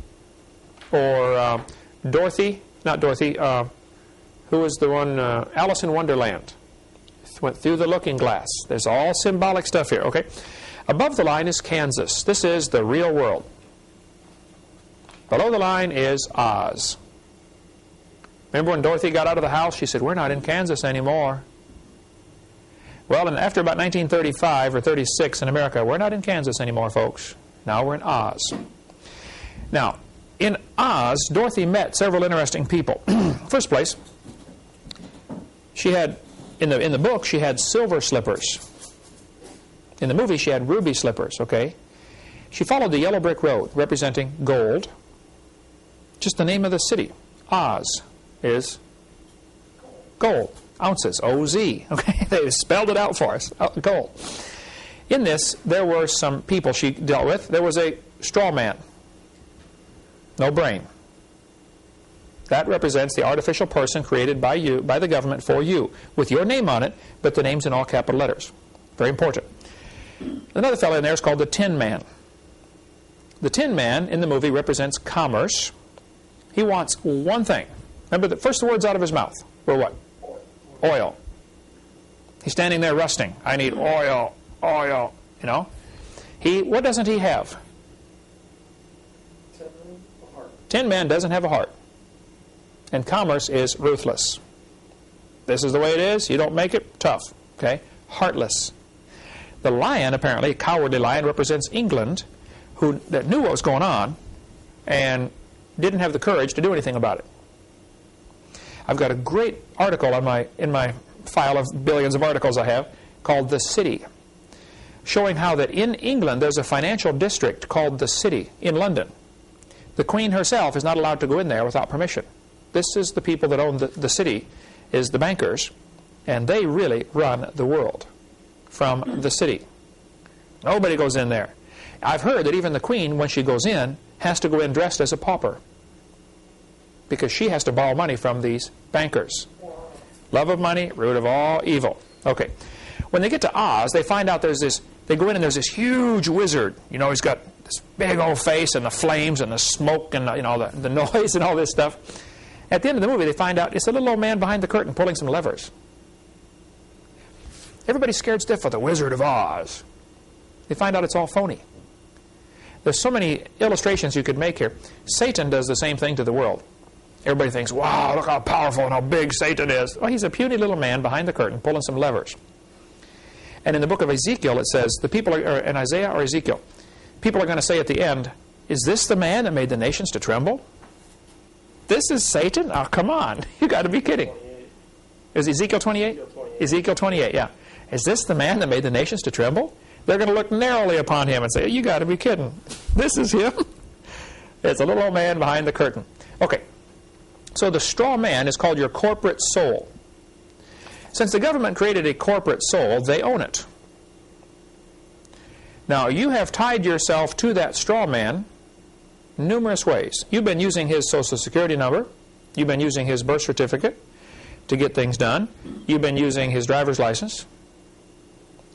Or Dorothy? Not Dorothy. Who was the one? Alice in Wonderland. Went through the looking glass. There's all symbolic stuff here, okay? Above the line is Kansas. This is the real world. Below the line is Oz. Remember when Dorothy got out of the house? She said, we're not in Kansas anymore. Well, and after about 1935 or 36 in America, we're not in Kansas anymore, folks. Now we're in Oz. Now, in Oz, Dorothy met several interesting people. First place, she had, in the book, she had silver slippers. In the movie, she had ruby slippers, okay? She followed the yellow brick road, representing gold. Just the name of the city, Oz, is gold. Ounces, O-Z. Okay, they spelled it out for us. Gold. In this, there were some people she dealt with. There was a straw man. no brain. That represents the artificial person created by you, by the government for you, with your name on it, but the name's in all capital letters. Very important. Another fellow in there is called the Tin Man. The Tin Man in the movie represents commerce. He wants one thing. Remember, the first words out of his mouth were what? Oil. He's standing there rusting. I need oil, oil, you know. What doesn't he have? Tin Man doesn't have a heart. And commerce is ruthless. This is the way it is. You don't make it, tough. Okay? Heartless. The lion, apparently, a cowardly lion, represents England, that knew what was going on and didn't have the courage to do anything about it. I've got a great article in my file of billions of articles I have called The City, showing how that in England there's a financial district called The City in London. The Queen herself is not allowed to go in there without permission. This is the people that own the city, is the bankers, and they really run the world from the city. Nobody goes in there. I've heard that even the Queen, when she goes in, has to go in dressed as a pauper because she has to borrow money from these bankers. Love of money, root of all evil. Okay. When they get to Oz, they find out they go in and there's this huge wizard. You know, he's got this big old face and the flames and the smoke and the noise and all this stuff. At the end of the movie, they find out it's a little old man behind the curtain pulling some levers. Everybody's scared stiff of the Wizard of Oz. They find out it's all phony. There's so many illustrations you could make here. Satan does the same thing to the world. Everybody thinks, wow, look how powerful and how big Satan is. Well, he's a puny little man behind the curtain pulling some levers. And in the book of Ezekiel, it says, in Isaiah or Ezekiel, people are going to say at the end, is this the man that made the nations to tremble? This is Satan? Oh, come on. You got to be kidding. Is Ezekiel 28? Ezekiel 28, yeah. Is this the man that made the nations to tremble? They're going to look narrowly upon him and say, you got to be kidding. This is him. It's a little old man behind the curtain. Okay. So the straw man is called your corporate soul. Since the government created a corporate soul, they own it. Now, you have tied yourself to that straw man numerous ways. You've been using his Social Security number. You've been using his birth certificate to get things done. You've been using his driver's license.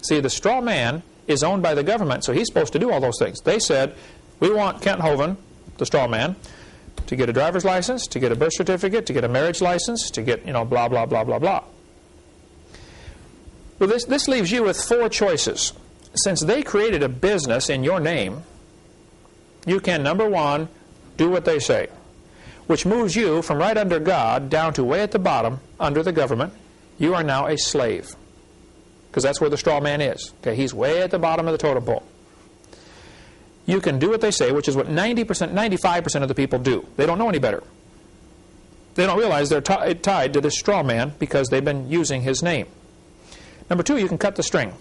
See, the straw man is owned by the government, so he's supposed to do all those things. They said, we want Kent Hovind, the straw man, to get a driver's license, to get a birth certificate, to get a marriage license, to get, blah, blah, blah, blah, blah. Well, this leaves you with four choices. Since they created a business in your name, you can, number one, do what they say, which moves you from right under God down to way at the bottom under the government. You are now a slave, because that's where the straw man is. Okay, he's way at the bottom of the totem pole. You can do what they say, which is what 90%, 95% of the people do. They don't know any better. They don't realize they're tied to this straw man because they've been using his name. Number two, you can cut the string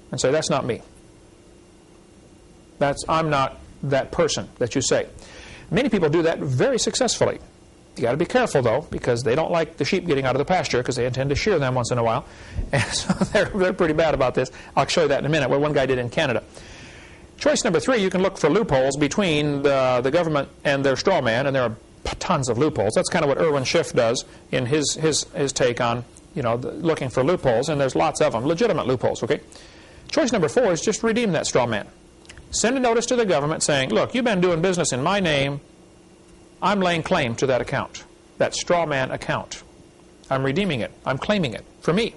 and say, that's not me. I'm not that person that you say. Many people do that very successfully. You got to be careful, though, because they don't like the sheep getting out of the pasture because they intend to shear them once in a while. And so they're pretty bad about this. I'll show you that in a minute, what one guy did in Canada. Choice number three, you can look for loopholes between the government and their straw man, and there are tons of loopholes. That's kind of what Irwin Schiff does in his take on, looking for loopholes, and there's lots of them, legitimate loopholes, okay? Choice number four is just redeem that straw man. Send a notice to the government saying, look, you've been doing business in my name. I'm laying claim to that account, that straw man account. I'm redeeming it. I'm claiming it for me.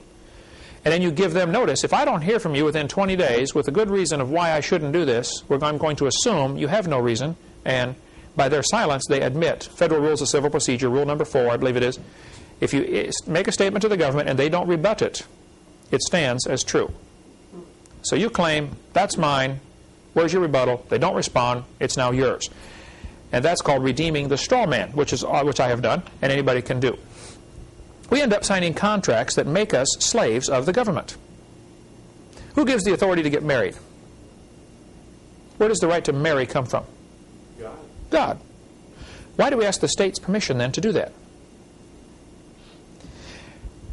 And then you give them notice. If I don't hear from you within 20 days with a good reason of why I shouldn't do this, I'm going to assume you have no reason. And by their silence, they admit. Federal Rules of Civil Procedure, Rule number 4, I believe it is. If you make a statement to the government and they don't rebut it, it stands as true. So you claim, that's mine. Where's your rebuttal? They don't respond. It's now yours. And that's called redeeming the straw man, which I have done, and anybody can do. We end up signing contracts that make us slaves of the government. Who gives the authority to get married? Where does the right to marry come from?
God.
God. Why do we ask the state's permission then to do that?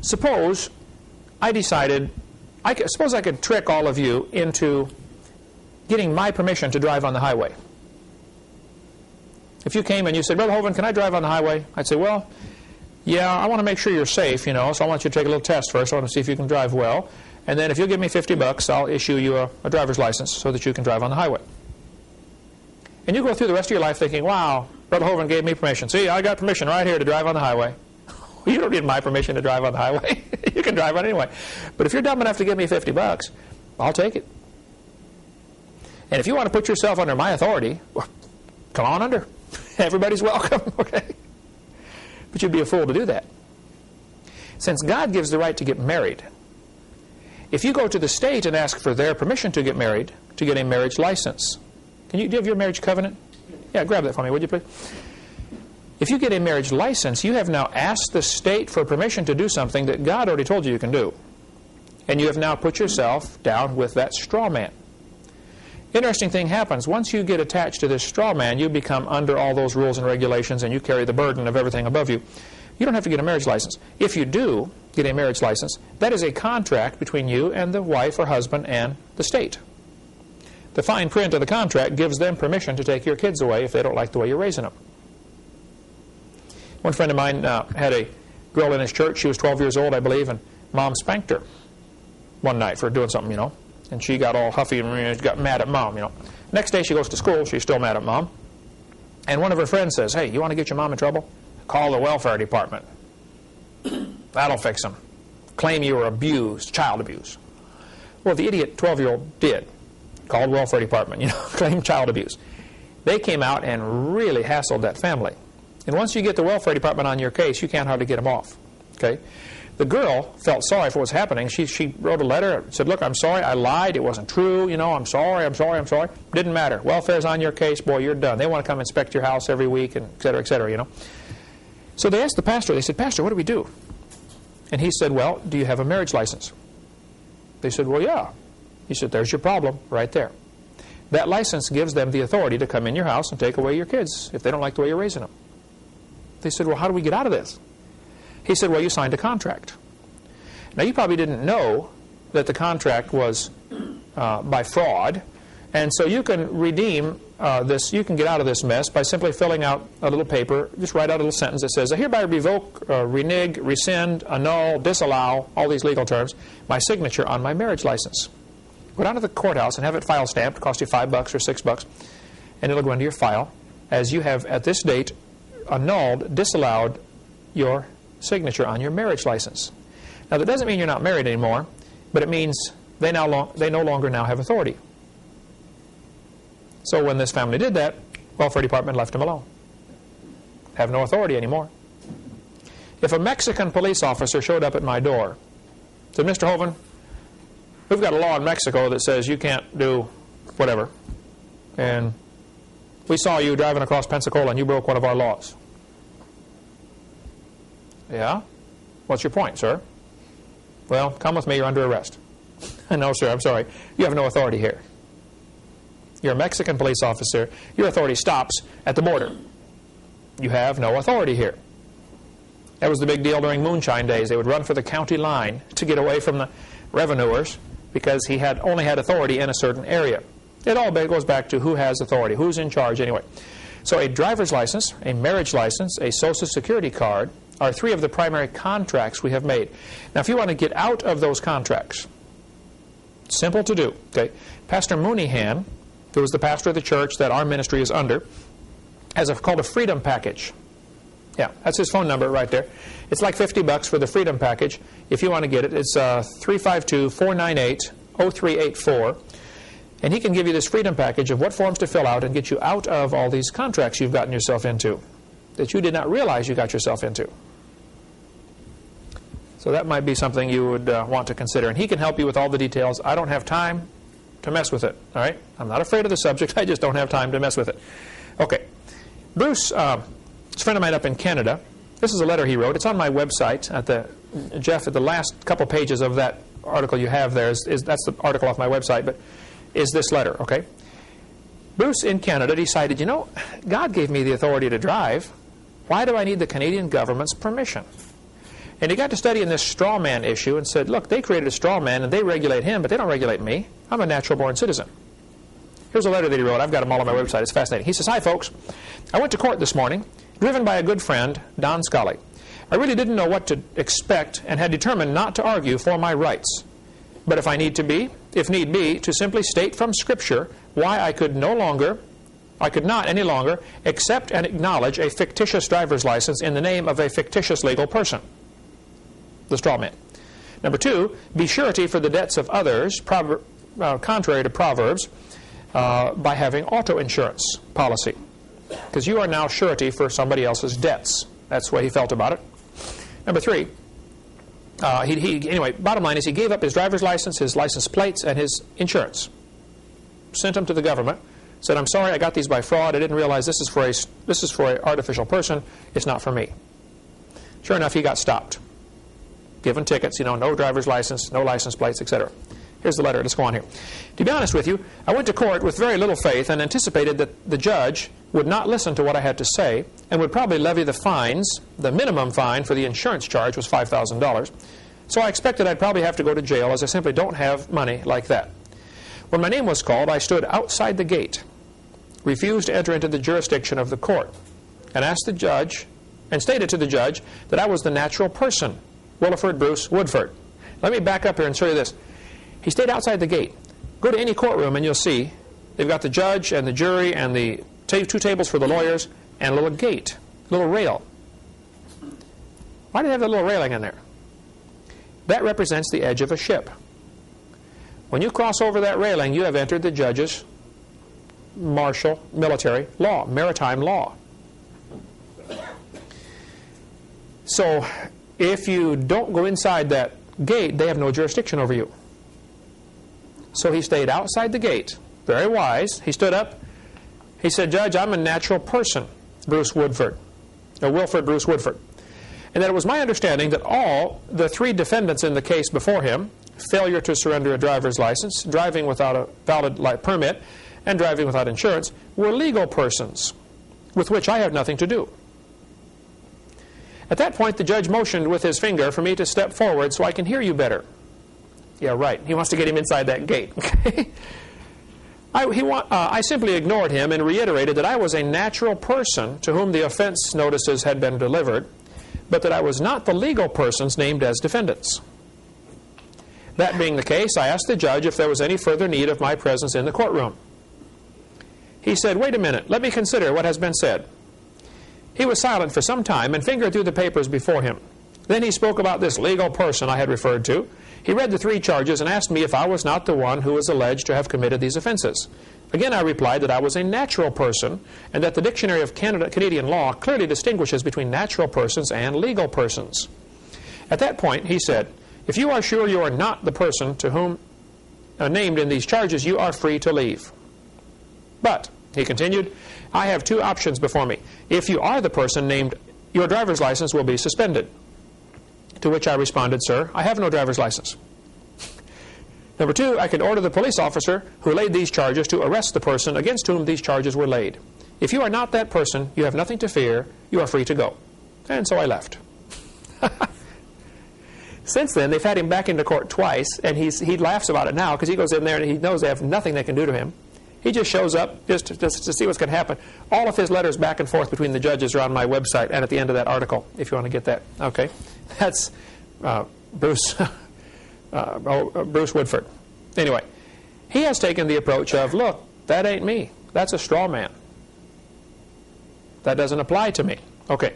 Suppose I decided, suppose I could trick all of you into getting my permission to drive on the highway. If you came and you said, Brother Hovind, can I drive on the highway? I'd say, well, yeah, I want to make sure you're safe, so I want you to take a little test first. I want to see if you can drive well. And then if you'll give me $50, I'll issue you a driver's license so that you can drive on the highway. And you go through the rest of your life thinking, wow, Brother Hovind gave me permission. See, I got permission right here to drive on the highway. You don't need my permission to drive on the highway. You can drive on it anyway. But if you're dumb enough to give me $50, I'll take it. And if you want to put yourself under my authority, well, come on under. Everybody's welcome, okay? But you'd be a fool to do that. Since God gives the right to get married, if you go to the state and ask for their permission to get married, to get a marriage license, do you have your marriage covenant? Yeah, grab that for me, would you please? If you get a marriage license, you have now asked the state for permission to do something that God already told you you can do. And you have now put yourself down with that straw man. Interesting thing happens. Once you get attached to this straw man, you become under all those rules and regulations, and you carry the burden of everything above you. You don't have to get a marriage license. If you do get a marriage license, that is a contract between you and the wife or husband and the state. The fine print of the contract gives them permission to take your kids away if they don't like the way you're raising them. One friend of mine had a girl in his church. She was 12 years old, I believe, and Mom spanked her one night for doing something, And she got all huffy and got mad at Mom, Next day she goes to school. She's still mad at Mom. And one of her friends says, hey, you want to get your mom in trouble? Call the welfare department. That'll fix them. Claim you were abused, child abuse. Well, the idiot 12-year-old did. Called welfare department, claimed child abuse. They came out and really hassled that family. And once you get the welfare department on your case, you can't hardly get them off. Okay? The girl felt sorry for what's happening. She wrote a letter, said, look, I'm sorry, I lied, it wasn't true, I'm sorry. Didn't matter. Welfare's on your case, boy, you're done. They want to come inspect your house every week, and et cetera, So they asked the pastor, they said, Pastor, what do we do? And he said, well, do you have a marriage license? They said, well, yeah. He said, there's your problem right there. That license gives them the authority to come in your house and take away your kids if they don't like the way you're raising them. They said, well, how do we get out of this? He said, well, you signed a contract. Now, you probably didn't know that the contract was by fraud, and so you can redeem this, you can get out of this mess by simply filling out a little paper, just write out a little sentence that says, I hereby revoke, renege, rescind, annul, disallow, all these legal terms, my signature on my marriage license. Go down to the courthouse and have it file stamped, cost you $5 or $6, and it'll go into your file as you have, at this date, annulled, disallowed your signature on your marriage license. Now, that doesn't mean you're not married anymore, but it means they no longer now have authority. So when this family did that, welfare department left them alone. Have no authority anymore. If a Mexican police officer showed up at my door, said, Mr. Hovind, we've got a law in Mexico that says you can't do whatever, and we saw you driving across Pensacola and you broke one of our laws. Yeah? What's your point, sir? Well, come with me, you're under arrest. No, sir, I'm sorry. You have no authority here. You're a Mexican police officer. Your authority stops at the border. You have no authority here. That was the big deal during moonshine days. They would run for the county line to get away from the revenuers because he had only had authority in a certain area. It all goes back to who has authority, who's in charge anyway. So a driver's license, a marriage license, a Social Security card are three of the primary contracts we have made. Now, if you want to get out of those contracts, simple to do. Okay, Pastor Mooneyhan, who was the pastor of the church that our ministry is under, has called a freedom package. Yeah, that's his phone number right there. It's like $50 for the freedom package. If you want to get it, it's 352-498-0384. And he can give you this freedom package of what forms to fill out and get you out of all these contracts you've gotten yourself into that you did not realize you got yourself into. So that might be something you would want to consider. And he can help you with all the details. I don't have time to mess with it. All right? I'm not afraid of the subject. I just don't have time to mess with it. Okay. Bruce, a friend of mine up in Canada. This is a letter he wrote. It's on my website. Jeff, at the last couple pages of that article you have there, that's the article off my website, but is this letter, okay? Bruce in Canada decided, God gave me the authority to drive. Why do I need the Canadian government's permission? And he got to studying this straw man issue and said, look, they created a straw man and they regulate him, but they don't regulate me. I'm a natural born citizen. Here's a letter that he wrote. I've got them all on my website. It's fascinating. He says, "Hi, folks. I went to court this morning, driven by a good friend, Don Scully. I really didn't know what to expect and had determined not to argue for my rights. But if need be, to simply state from Scripture why I could not any longer accept and acknowledge a fictitious driver's license in the name of a fictitious legal person." The straw man. Number 2, be surety for the debts of others, contrary to Proverbs, by having auto insurance policy. Because you are now surety for somebody else's debts. That's the way he felt about it. Number 3, anyway, bottom line is he gave up his driver's license, his license plates, and his insurance. Sent them to the government. Said, "I'm sorry, I got these by fraud. I didn't realize this is for an artificial person. It's not for me." Sure enough, he got stopped. Given tickets, no driver's license, no license plates, etc. Here's the letter. Let's go on here. To be honest with you, I went to court with very little faith and anticipated that the judge would not listen to what I had to say and would probably levy the fines. The minimum fine for the insurance charge was $5,000. So I expected I'd probably have to go to jail, as I simply don't have money like that. When my name was called, I stood outside the gate, refused to enter into the jurisdiction of the court, and stated to the judge that I was the natural person, Williford Bruce Woodford. Let me back up here and show you this. He stayed outside the gate. Go to any courtroom and you'll see they've got the judge and the jury and the 2 tables for the lawyers and a little gate, a little rail. Why do they have that little railing in there? That represents the edge of a ship. When you cross over that railing, you have entered the judge's martial military law, maritime law. So if you don't go inside that gate, they have no jurisdiction over you. So he stayed outside the gate. Very wise. He stood up. He said, "Judge, I'm a natural person, Bruce Woodford, or Wilford Bruce Woodford." And that it was my understanding that all the 3 defendants in the case before him, failure to surrender a driver's license, driving without a valid permit, and driving without insurance, were legal persons with which I have nothing to do. At that point, the judge motioned with his finger for me to step forward so I can hear you better. Yeah, right. He wants to get him inside that gate. Okay? I simply ignored him and reiterated that I was a natural person to whom the offense notices had been delivered, but that I was not the legal persons named as defendants. That being the case, I asked the judge if there was any further need of my presence in the courtroom. He said, "Wait a minute, let me consider what has been said." He was silent for some time and fingered through the papers before him. Then he spoke about this legal person I had referred to. He read the 3 charges and asked me if I was not the one who was alleged to have committed these offenses. Again, I replied that I was a natural person and that the Dictionary of Canadian law clearly distinguishes between natural persons and legal persons. At that point, he said, "If you are sure you are not the person to whom named in these charges, you are free to leave. But," he continued, "I have 2 options before me. If you are the person named, your driver's license will be suspended." To which I responded, "Sir, I have no driver's license." Number 2, I can order the police officer who laid these charges to arrest the person against whom these charges were laid. If you are not that person, you have nothing to fear. You are free to go. And so I left. Since then, they've had him back into court twice, and he laughs about it now because he goes in there and he knows they have nothing they can do to him. He just shows up just to see what's going to happen. All of his letters back and forth between the judges are on my website and at the end of that article, if you want to get that. Okay, that's Bruce Woodford. Anyway, he has taken the approach of, look, that ain't me. That's a straw man. That doesn't apply to me. Okay.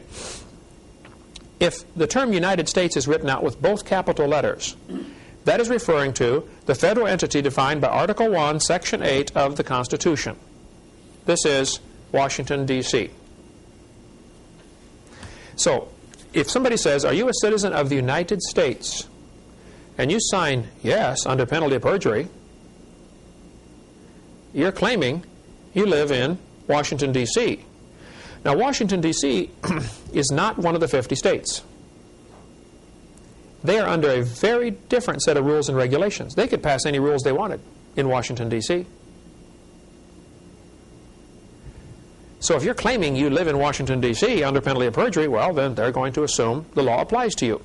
If the term United States is written out with both capital letters, that is referring to the federal entity defined by Article 1, Section 8 of the Constitution. This is Washington, D.C. So, if somebody says, "Are you a citizen of the United States?" and you sign yes under penalty of perjury, you're claiming you live in Washington, D.C. Now, Washington, D.C. is not one of the 50 states. They are under a very different set of rules and regulations. They could pass any rules they wanted in Washington, D.C. So if you're claiming you live in Washington, D.C. under penalty of perjury, well, then they're going to assume the law applies to you.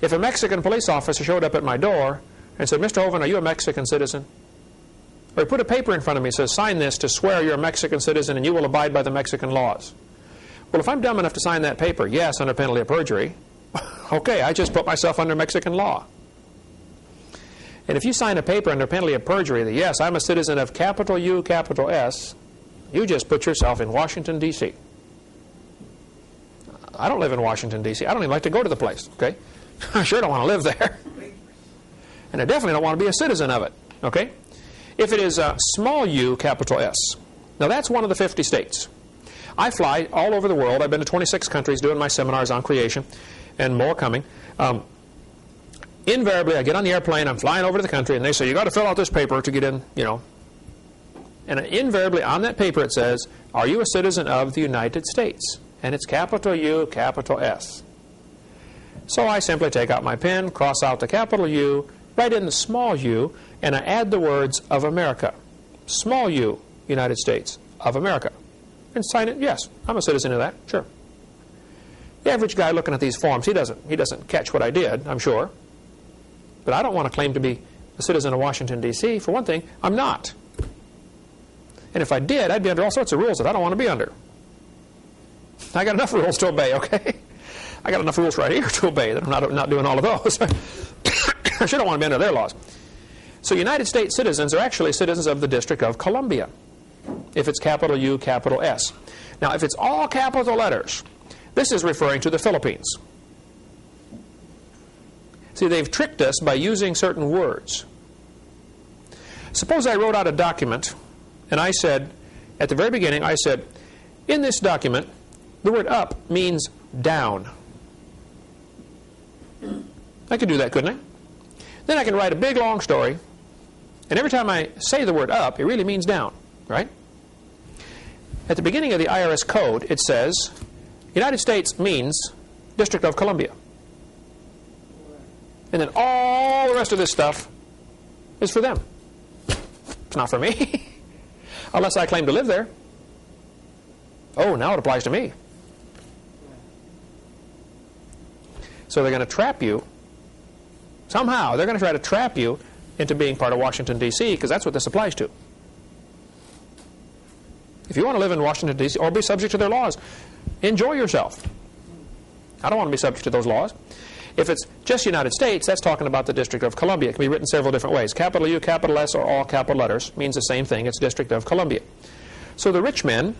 If a Mexican police officer showed up at my door and said, "Mr. Hovind, are you a Mexican citizen?" Or he put a paper in front of me and says, sign this to swear you're a Mexican citizen and you will abide by the Mexican laws. Well, if I'm dumb enough to sign that paper, yes, under penalty of perjury, okay, I just put myself under Mexican law. And if you sign a paper under penalty of perjury that, yes, I'm a citizen of capital U, capital S, you just put yourself in Washington, D.C. I don't live in Washington, D.C. I don't even like to go to the place, okay? I sure don't want to live there. And I definitely don't want to be a citizen of it, okay? If it is small u, capital S, now that's one of the 50 states. I fly all over the world. I've been to 26 countries doing my seminars on creation, and more coming. Invariably, I get on the airplane, I'm flying over to the country, and they say, you got to fill out this paper to get in, you know. And invariably on that paper it says, are you a citizen of the United States? And it's capital U, capital S. So I simply take out my pen, cross out the capital U, write in the small u, and I add the words of America. Small u, United States of America. And sign it, yes, I'm a citizen of that, sure. The average guy looking at these forms, he doesn't catch what I did, I'm sure. But I don't want to claim to be a citizen of Washington, D.C. For one thing, I'm not. And if I did, I'd be under all sorts of rules that I don't want to be under. I got enough rules to obey, okay? I got enough rules right here to obey that I'm not doing all of those. I sure don't want to be under their laws. So United States citizens are actually citizens of the District of Columbia, if it's capital U, capital S. Now, if it's all capital letters, this is referring to the Philippines. See, they've tricked us by using certain words. Suppose I wrote out a document, and I said, at the very beginning, I said, in this document, the word up means down. I could do that, couldn't I? Then I can write a big, long story, and every time I say the word up, it really means down, right? At the beginning of the IRS code, it says, United States means District of Columbia. And then all the rest of this stuff is for them. It's not for me. Unless I claim to live there. Oh, now it applies to me. So they're going to trap you. Somehow, they're going to try to trap you into being part of Washington, D.C., because that's what this applies to. If you want to live in Washington, D.C., or be subject to their laws, enjoy yourself. I don't want to be subject to those laws. If it's just United States, that's talking about the District of Columbia. It can be written several different ways. Capital U, capital S, or all capital letters means the same thing. It's District of Columbia. So the rich men,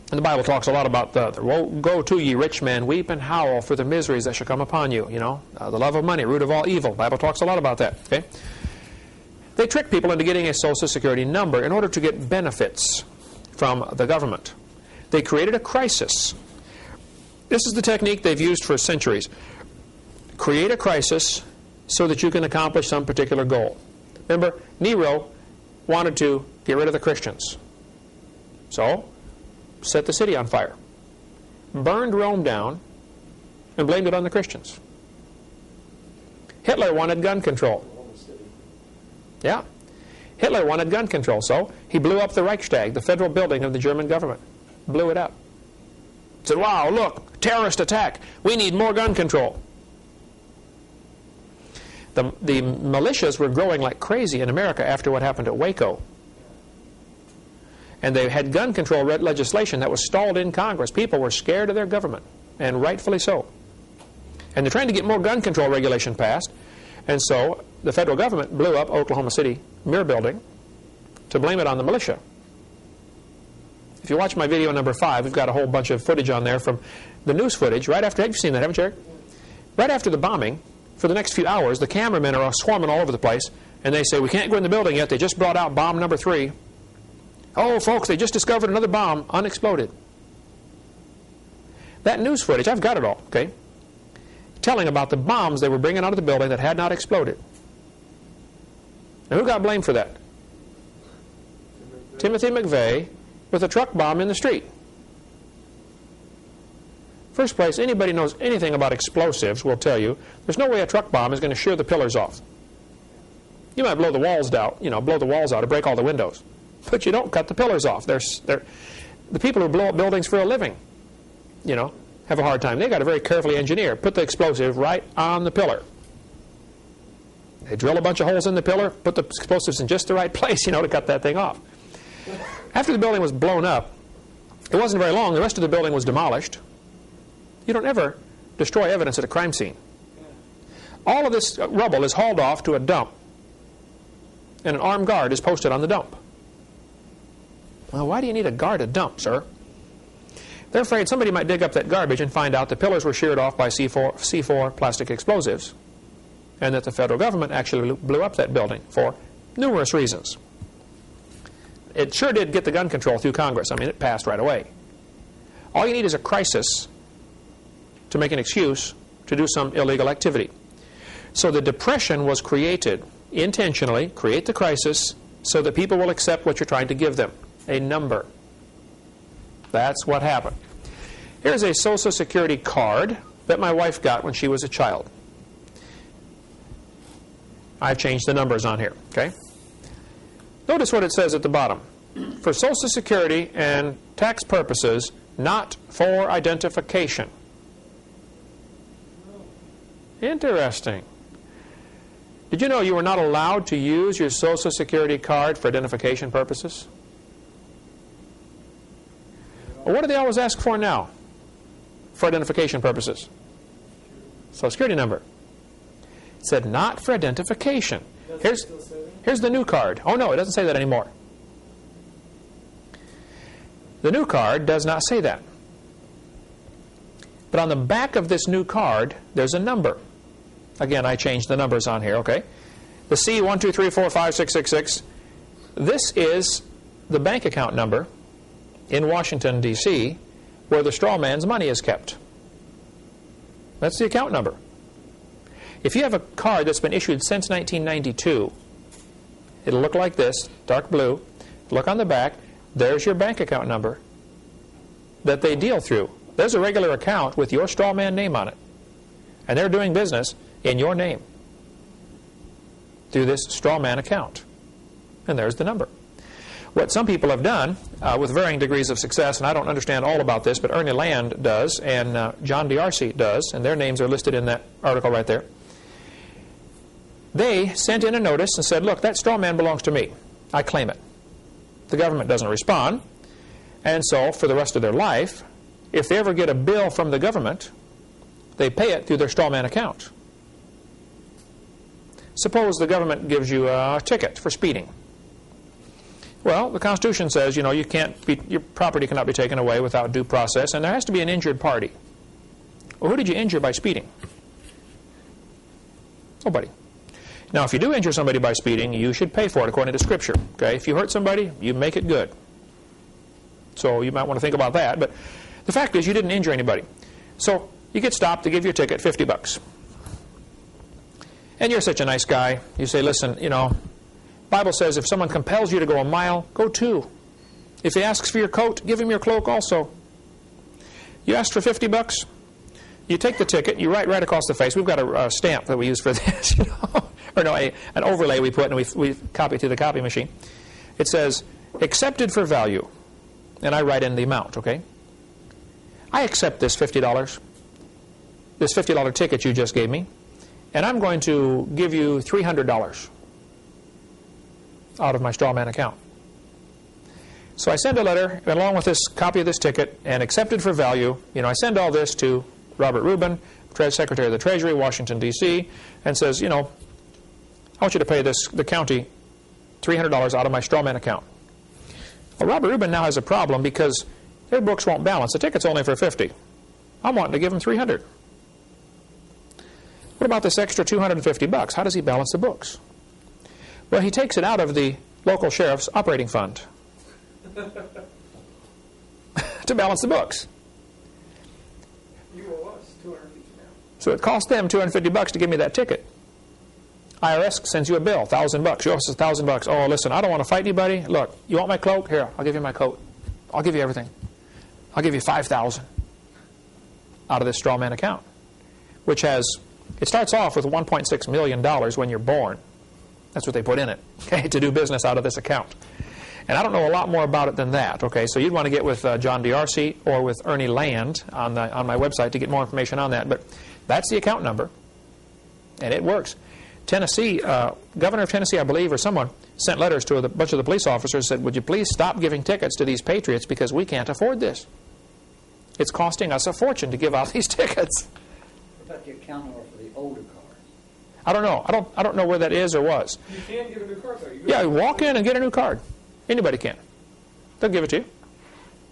and the Bible talks a lot about woe go to ye rich men, weep and howl for the miseries that shall come upon you. You know, the love of money, root of all evil. The Bible talks a lot about that. Okay, they trick people into getting a Social Security number in order to get benefits from the government. They created a crisis. This is the technique they've used for centuries. Create a crisis so that you can accomplish some particular goal. Remember, Nero wanted to get rid of the Christians. So, set the city on fire. Burned Rome down and blamed it on the Christians. Hitler wanted gun control. Yeah. Hitler wanted gun control, so he blew up the Reichstag, the federal building of the German government. Blew it up. Said, wow, look, terrorist attack. We need more gun control. The militias were growing like crazy in America after what happened at Waco. And they had gun control legislation that was stalled in Congress. People were scared of their government, and rightfully so. And they're trying to get more gun control regulation passed. And so the federal government blew up Oklahoma City Mirror Building to blame it on the militia. If you watch my video number 5, we've got a whole bunch of footage on there from the news footage. Right after, have you seen that, haven't you, Eric? Right after the bombing, for the next few hours, the cameramen are swarming all over the place, and they say, we can't go in the building yet. They just brought out bomb number 3. Oh, folks, they just discovered another bomb, unexploded. That news footage, I've got it all, okay? Telling about the bombs they were bringing out of the building that had not exploded. Now, who got blamed for that? Timothy McVeigh with a truck bomb in the street. First place, anybody knows anything about explosives will tell you there's no way a truck bomb is going to shear the pillars off. You might blow the walls out, blow the walls out or break all the windows. But you don't cut the pillars off. The people who blow up buildings for a living, have a hard time. They've got to very carefully engineer. Put the explosive right on the pillar. They drill a bunch of holes in the pillar, put the explosives in just the right place, to cut that thing off. After the building was blown up, it wasn't very long. The rest of the building was demolished. You don't ever destroy evidence at a crime scene. All of this rubble is hauled off to a dump, and an armed guard is posted on the dump. Well, why do you need a guard at dump, sir? They're afraid somebody might dig up that garbage and find out the pillars were sheared off by C4 plastic explosives, and that the federal government actually blew up that building for numerous reasons. It sure did get the gun control through Congress. I mean, it passed right away. All you need is a crisis to make an excuse to do some illegal activity. So the Depression was created intentionally, create the crisis, so that people will accept what you're trying to give them, a number. That's what happened. Here's a Social Security card that my wife got when she was a child. I've changed the numbers on here, okay? Notice what it says at the bottom. For Social Security and tax purposes, not for identification. Interesting. Did you know you were not allowed to use your Social Security card for identification purposes? Well, what do they always ask for now for identification purposes? Social Security number. It said not for identification. Here's the new card. Oh no, it doesn't say that anymore. The new card does not say that. But on the back of this new card, there's a number. Again, I changed the numbers on here, okay? The C123456666, this is the bank account number in Washington, D.C., where the straw man's money is kept. That's the account number. If you have a card that's been issued since 1992, it'll look like this, dark blue. Look on the back. There's your bank account number that they deal through. There's a regular account with your straw man name on it. And they're doing business in your name through this straw man account. And there's the number. What some people have done, with varying degrees of success, and I don't understand all about this, but Ernie Land does, and John D'Arcy does, and their names are listed in that article right there. They sent in a notice and said, look, that straw man belongs to me. I claim it. The government doesn't respond. And so, for the rest of their life, if they ever get a bill from the government, they pay it through their straw man account. Suppose the government gives you a ticket for speeding. Well, the Constitution says, you can't be, your property cannot be taken away without due process, and there has to be an injured party. Well, who did you injure by speeding? Nobody. Now, if you do injure somebody by speeding, you should pay for it according to Scripture. Okay? If you hurt somebody, you make it good. So you might want to think about that. But the fact is, you didn't injure anybody. So you get stopped, they give you a ticket, $50. And you're such a nice guy. You say, listen, Bible says if someone compels you to go a mile, go 2. If he asks for your coat, give him your cloak also. You asked for $50. You take the ticket, you write right across the face. We've got a stamp that we use for this, or no, an overlay we put, and we copy to the copy machine. It says, accepted for value. And I write in the amount, okay? I accept this $50, this $50 ticket you just gave me, and I'm going to give you $300 out of my straw man account. So I send a letter along with this copy of this ticket and accepted for value. I send all this to Robert Rubin, Secretary of the Treasury, Washington, D.C., and says, I want you to pay the county $300 out of my straw man account. Well, Robert Rubin now has a problem because their books won't balance. The ticket's only for $50. I'm wanting to give him $300. What about this extra $250? How does he balance the books? Well, he takes it out of the local sheriff's operating fund to balance the books.
You owe us $250 now.
So it cost them $250 to give me that ticket. IRS sends you a bill, $1,000. You owe us $1,000. Oh, listen, I don't want to fight anybody. Look, you want my cloak? Here, I'll give you my coat. I'll give you everything. I'll give you $5,000 out of this straw man account, which has, it starts off with $1.6 million when you're born. That's what they put in it, okay, to do business out of this account. And I don't know a lot more about it than that, okay? So you'd want to get with John D'Arcy or with Ernie Land on my website to get more information on that. But that's the account number, and it works. Tennessee, governor of Tennessee, I believe, or someone, sent letters to a bunch of the police officers and said, would you please stop giving tickets to these patriots because we can't afford this. It's costing us a fortune to give out these tickets.
What about the account number for the older cars?
I don't know. I don't know where that is or was.
You can get a new card, though.
Yeah, you walk in and get a new card. Anybody can. They'll give it to you.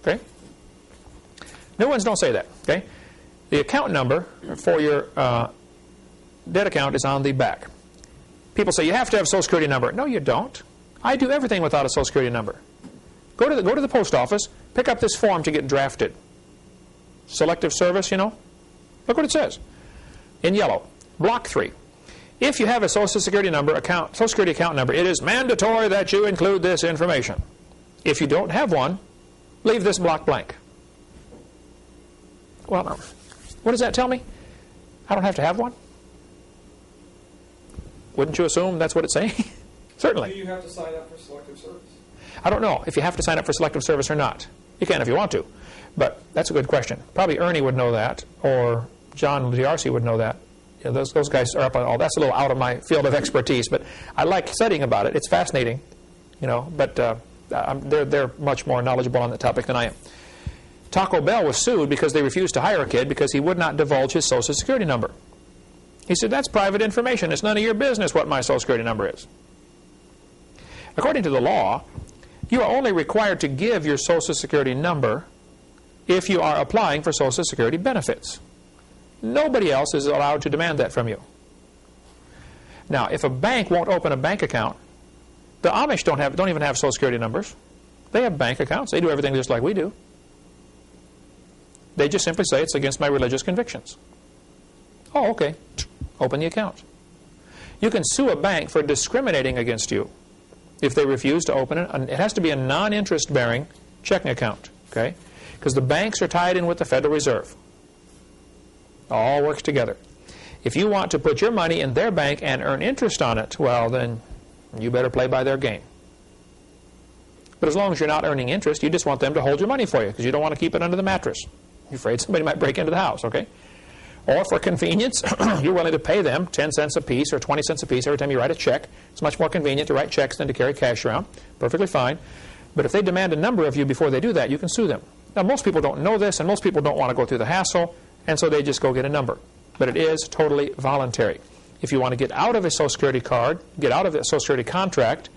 Okay? New ones don't say that. Okay? The account number for your debt account is on the back. People say you have to have a Social Security number. No, you don't. I do everything without a Social Security number. Go to the post office, pick up this form to get drafted. Selective service, you know. Look what it says. In yellow. Block 3. If you have a Social Security Social Security account number, it is mandatory that you include this information. If you don't have one, leave this block blank. Well, what does that tell me? I don't have to have one? Wouldn't you assume that's what it's saying? Certainly.
Do you have to sign up for selective service?
I don't know if you have to sign up for selective service or not. You can if you want to. But that's a good question. Probably Ernie would know that, or John DRC would know that. You know, those guys are up on all. That's a little out of my field of expertise, but I like studying about it. It's fascinating, you know. But they're much more knowledgeable on the topic than I am. Taco Bell was sued because they refused to hire a kid because he would not divulge his Social Security number. He said, that's private information. It's none of your business what my Social Security number is. According to the law, you are only required to give your Social Security number if you are applying for Social Security benefits. Nobody else is allowed to demand that from you. Now, if a bank won't open a bank account, the Amish don't even have Social Security numbers. They have bank accounts. They do everything just like we do. They just simply say it's against my religious convictions. Oh, okay. Open the account. You can sue a bank for discriminating against you if they refuse to open it. It has to be a non-interest bearing checking account, okay? Because the banks are tied in with the Federal Reserve. All works together. If you want to put your money in their bank and earn interest on it, well, then you better play by their game. But as long as you're not earning interest, you just want them to hold your money for you because you don't want to keep it under the mattress. You're afraid somebody might break into the house, okay? Or for convenience, you're willing to pay them 10 cents a piece or 20 cents a piece every time you write a check. It's much more convenient to write checks than to carry cash around. Perfectly fine. But if they demand a number of you before they do that, you can sue them. Now, most people don't know this, and most people don't want to go through the hassle, and so they just go get a number. But it is totally voluntary. If you want to get out of a Social Security card, get out of a Social Security contract,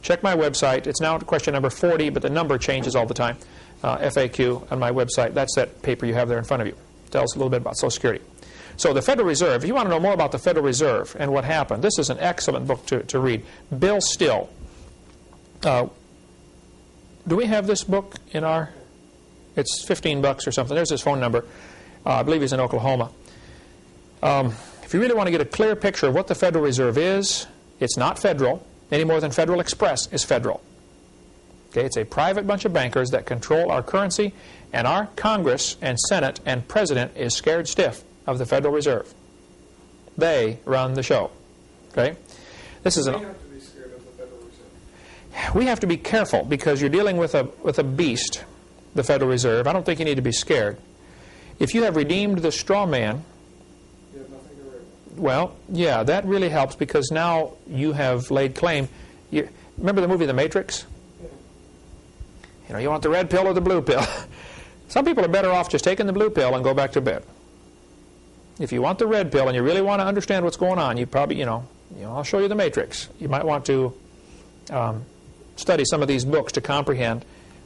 check my website. It's now question number 40, but the number changes all the time. FAQ on my website. That's that paper you have there in front of you. It tells a little bit about Social Security. So the Federal Reserve, if you want to know more about the Federal Reserve and what happened, this is an excellent book to read. Bill Still. Do we have this book in our... It's $15 or something. There's his phone number. I believe he's in Oklahoma. If you really want to get a clear picture of what the Federal Reserve is, it's not federal, any more than Federal Express is federal. Okay, it's a private bunch of bankers that control our currency, and our Congress and Senate and President is scared stiff of the Federal Reserve. They run the show. Okay, this is
We have to be scared of the Federal Reserve.
We have to be careful because you're dealing with a beast, the Federal Reserve. I don't think you need to be scared. If you have redeemed the straw man,
You have nothing to worry about.
well, yeah, that really helps because now you have laid claim. Remember the movie The Matrix?
Yeah.
You know, you want the red pill or the blue pill. Some people are better off just taking the blue pill and go back to bed. If you want the red pill and you really want to understand what's going on, you probably, I'll show you The Matrix. You might want to study some of these books to comprehend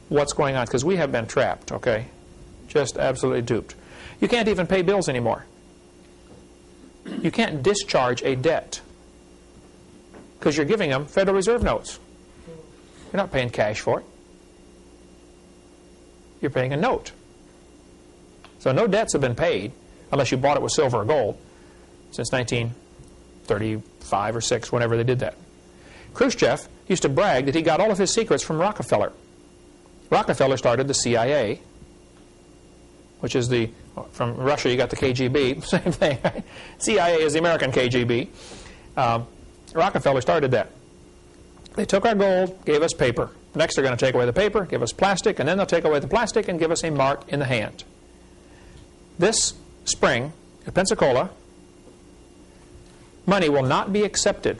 what's going on, because we have been trapped, okay? Just absolutely duped. You can't even pay bills anymore. You can't discharge a debt because you're giving them Federal Reserve notes. You're not paying cash for it. You're paying a note. So no debts have been paid unless you bought it with silver or gold since 1935 or 6, whenever they did that. Khrushchev used to brag that he got all of his secrets from Rockefeller. Rockefeller started the CIA, which is from Russia you got the KGB, same thing, right? CIA is the American KGB. Rockefeller started that. They took our gold, gave us paper. Next they're going to take away the paper, give us plastic, and then they'll take away the plastic and give us a mark in the hand. This spring at Pensacola, money will not be accepted.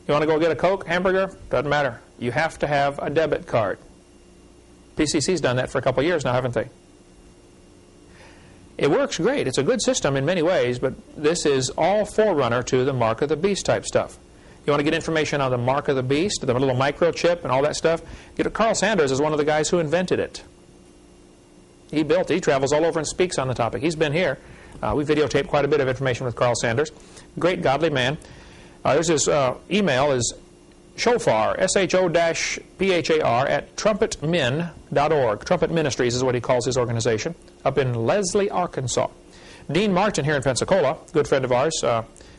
You want to go get a Coke, hamburger? Doesn't matter. You have to have a debit card. PCC's done that for a couple of years now, haven't they? It works great. It's a good system in many ways, but this is all forerunner to the mark of the beast type stuff. You want to get information on the mark of the beast, the little microchip and all that stuff? Carl Sanders is one of the guys who invented it. He built it. He travels all over and speaks on the topic. He's been here. We videotaped quite a bit of information with Carl Sanders. Great godly man. There's his email is shofar, SHO-PHAR, at trumpetmin.org. Trumpet Ministries is what he calls his organization, up in Leslie, Arkansas. Dean Martin here in Pensacola, good friend of ours,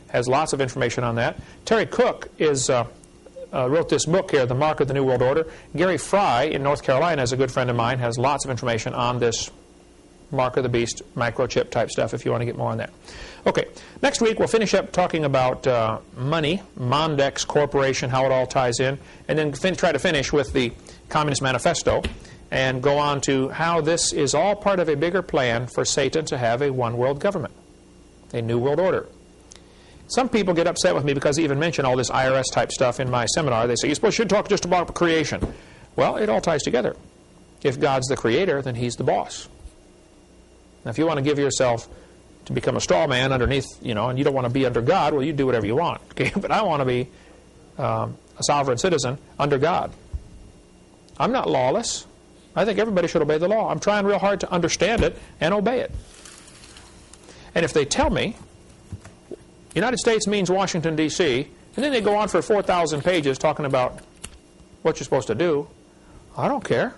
has lots of information on that. Terry Cook wrote this book here, The Mark of the New World Order. Gary Fry in North Carolina is a good friend of mine, has lots of information on this Mark of the Beast microchip type stuff if you want to get more on that. Okay, next week we'll finish up talking about money, Mondex Corporation, how it all ties in, and then try to finish with the Communist Manifesto and go on to how this is all part of a bigger plan for Satan to have a one-world government, a new world order. Some people get upset with me because I even mention all this IRS type stuff in my seminar. They say, you should talk just about creation. Well, it all ties together. If God's the creator, then he's the boss. Now, if you want to give yourself to become a straw man underneath, and you don't want to be under God, well, you do whatever you want. Okay? But I want to be a sovereign citizen under God. I'm not lawless. I think everybody should obey the law. I'm trying real hard to understand it and obey it. And if they tell me United States means Washington, D.C., and then they go on for 4,000 pages talking about what you're supposed to do, I don't care.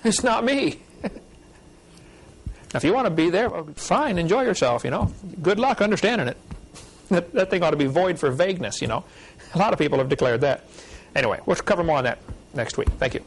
It's not me. Now, if you want to be there, well, fine, enjoy yourself, Good luck understanding it. That thing ought to be void for vagueness, A lot of people have declared that. Anyway, we'll cover more on that next week. Thank you.